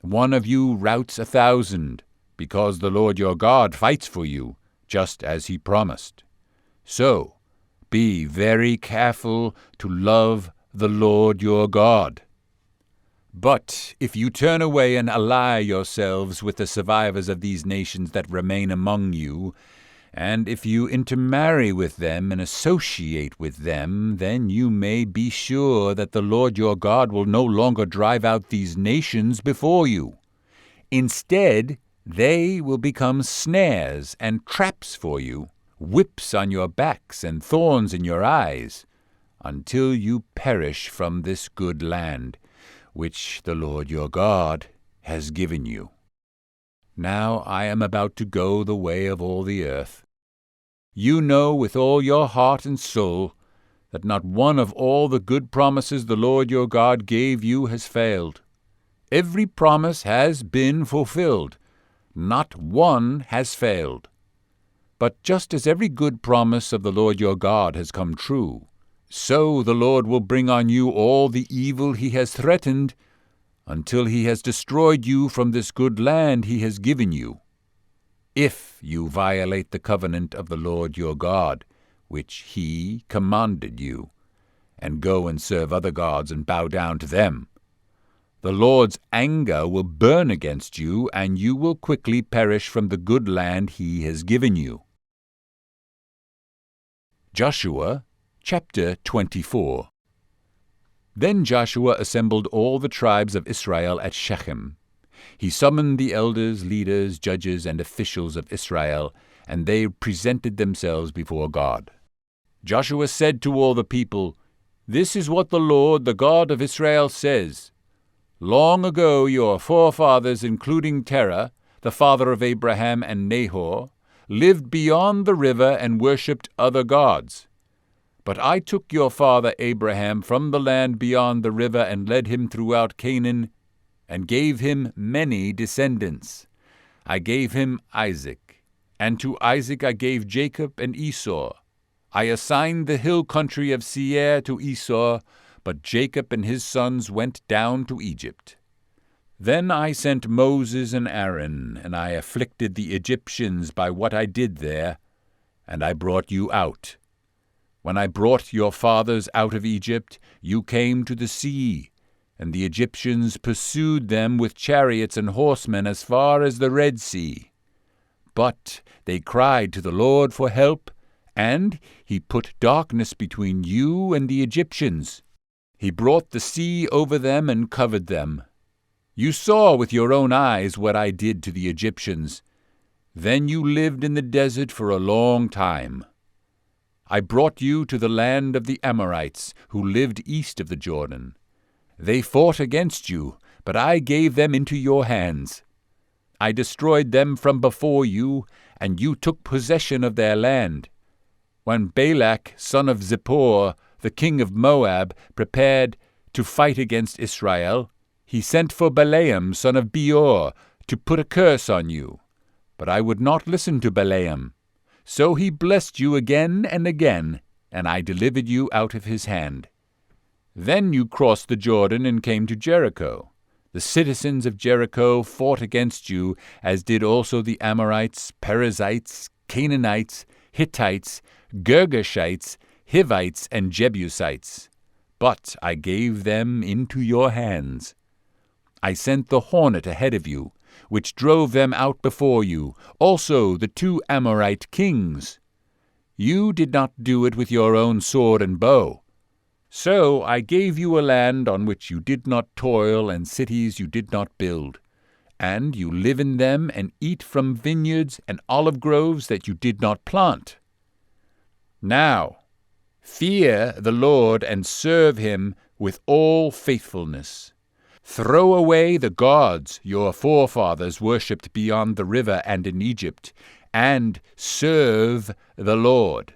One of you routs 1,000, because the Lord your God fights for you, just as he promised. So, be very careful to love the Lord your God. But if you turn away and ally yourselves with the survivors of these nations that remain among you, and if you intermarry with them and associate with them, then you may be sure that the Lord your God will no longer drive out these nations before you. Instead, they will become snares and traps for you, whips on your backs and thorns in your eyes, until you perish from this good land, which the Lord your God has given you. Now I am about to go the way of all the earth. You know with all your heart and soul that not one of all the good promises the Lord your God gave you has failed. Every promise has been fulfilled. Not one has failed. But just as every good promise of the Lord your God has come true, so the Lord will bring on you all the evil he has threatened, until he has destroyed you from this good land he has given you. If you violate the covenant of the Lord your God, which he commanded you, and go and serve other gods and bow down to them, the Lord's anger will burn against you, and you will quickly perish from the good land he has given you. Joshua chapter 24. Then Joshua assembled all the tribes of Israel at Shechem. He summoned the elders, leaders, judges, and officials of Israel, and they presented themselves before God. Joshua said to all the people, This is what the Lord, the God of Israel, says. Long ago your forefathers, including Terah, the father of Abraham and Nahor, lived beyond the river and worshipped other gods. But I took your father Abraham from the land beyond the river and led him throughout Canaan, and gave him many descendants. I gave him Isaac, and to Isaac I gave Jacob and Esau. I assigned the hill country of Seir to Esau, but Jacob and his sons went down to Egypt. Then I sent Moses and Aaron, and I afflicted the Egyptians by what I did there, and I brought you out. When I brought your fathers out of Egypt, you came to the sea, and the Egyptians pursued them with chariots and horsemen as far as the Red Sea. But they cried to the Lord for help, and he put darkness between you and the Egyptians. He brought the sea over them and covered them. You saw with your own eyes what I did to the Egyptians. Then you lived in the desert for a long time. I brought you to the land of the Amorites, who lived east of the Jordan. They fought against you, but I gave them into your hands. I destroyed them from before you, and you took possession of their land. When Balak, son of Zippor, the king of Moab, prepared to fight against Israel, he sent for Balaam, son of Beor, to put a curse on you. But I would not listen to Balaam. So he blessed you again and again, and I delivered you out of his hand. Then you crossed the Jordan and came to Jericho. The citizens of Jericho fought against you, as did also the Amorites, Perizzites, Canaanites, Hittites, Girgashites, Hivites, and Jebusites. But I gave them into your hands. I sent the hornet ahead of you, which drove them out before you, also the 2 Amorite kings. You did not do it with your own sword and bow. So I gave you a land on which you did not toil, and cities you did not build. And you live in them and eat from vineyards and olive groves that you did not plant. Now, fear the Lord and serve him with all faithfulness. Throw away the gods your forefathers worshipped beyond the river and in Egypt, and serve the Lord.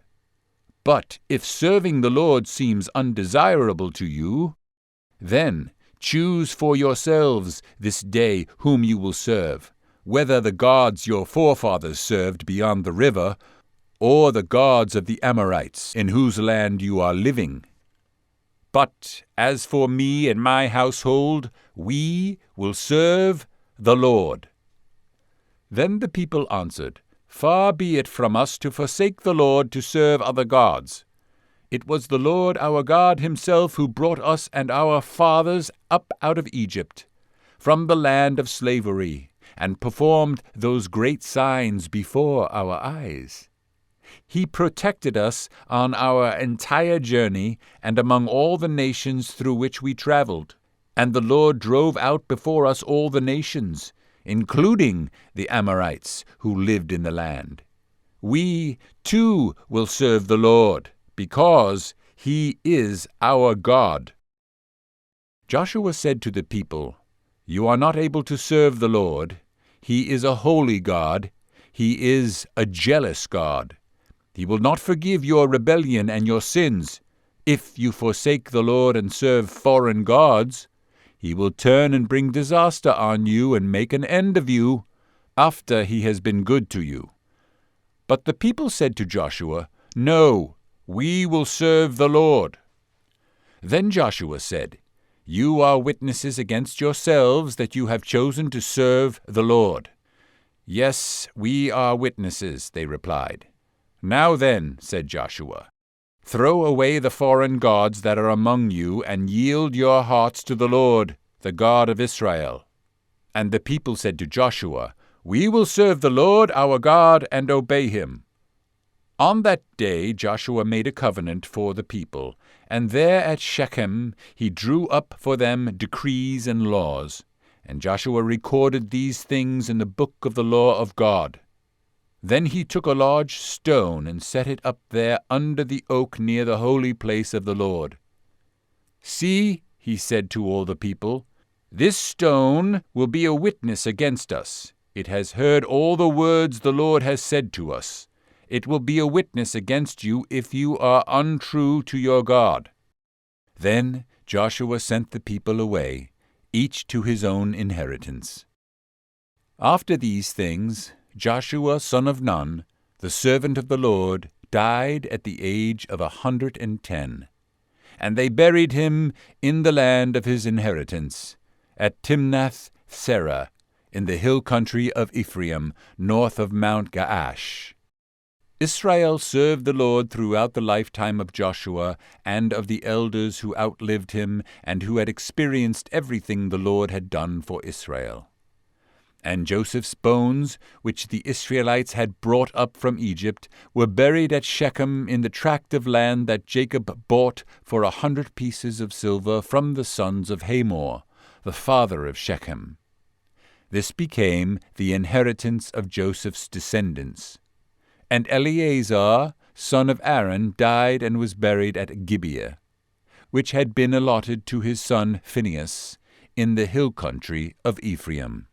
But if serving the Lord seems undesirable to you, then choose for yourselves this day whom you will serve, whether the gods your forefathers served beyond the river, or the gods of the Amorites, in whose land you are living. But as for me and my household, we will serve the Lord." Then the people answered, "Far be it from us to forsake the Lord to serve other gods. It was the Lord our God himself who brought us and our fathers up out of Egypt, from the land of slavery, and performed those great signs before our eyes. He protected us on our entire journey and among all the nations through which we traveled. And the Lord drove out before us all the nations, including the Amorites who lived in the land. We, too, will serve the Lord, because he is our God." Joshua said to the people, "You are not able to serve the Lord. He is a holy God. He is a jealous God. He will not forgive your rebellion and your sins. If you forsake the Lord and serve foreign gods, he will turn and bring disaster on you and make an end of you after he has been good to you." But the people said to Joshua, "No, we will serve the Lord." Then Joshua said, "You are witnesses against yourselves that you have chosen to serve the Lord." "Yes, we are witnesses," they replied. "Now then," said Joshua, "throw away the foreign gods that are among you, and yield your hearts to the Lord, the God of Israel." And the people said to Joshua, "We will serve the Lord our God and obey him." On that day Joshua made a covenant for the people, and there at Shechem he drew up for them decrees and laws. And Joshua recorded these things in the book of the law of God. Then he took a large stone and set it up there under the oak near the holy place of the Lord. "See," he said to all the people, "this stone will be a witness against us. It has heard all the words the Lord has said to us. It will be a witness against you if you are untrue to your God." Then Joshua sent the people away, each to his own inheritance. After these things, Joshua son of Nun, the servant of the Lord, died at the age of 110, and they buried him in the land of his inheritance, at Timnath-serah, in the hill country of Ephraim, north of Mount Gaash. Israel served the Lord throughout the lifetime of Joshua and of the elders who outlived him and who had experienced everything the Lord had done for Israel. And Joseph's bones, which the Israelites had brought up from Egypt, were buried at Shechem in the tract of land that Jacob bought for 100 pieces of silver from the sons of Hamor, the father of Shechem. This became the inheritance of Joseph's descendants. And Eleazar, son of Aaron, died and was buried at Gibeah, which had been allotted to his son Phinehas, in the hill country of Ephraim.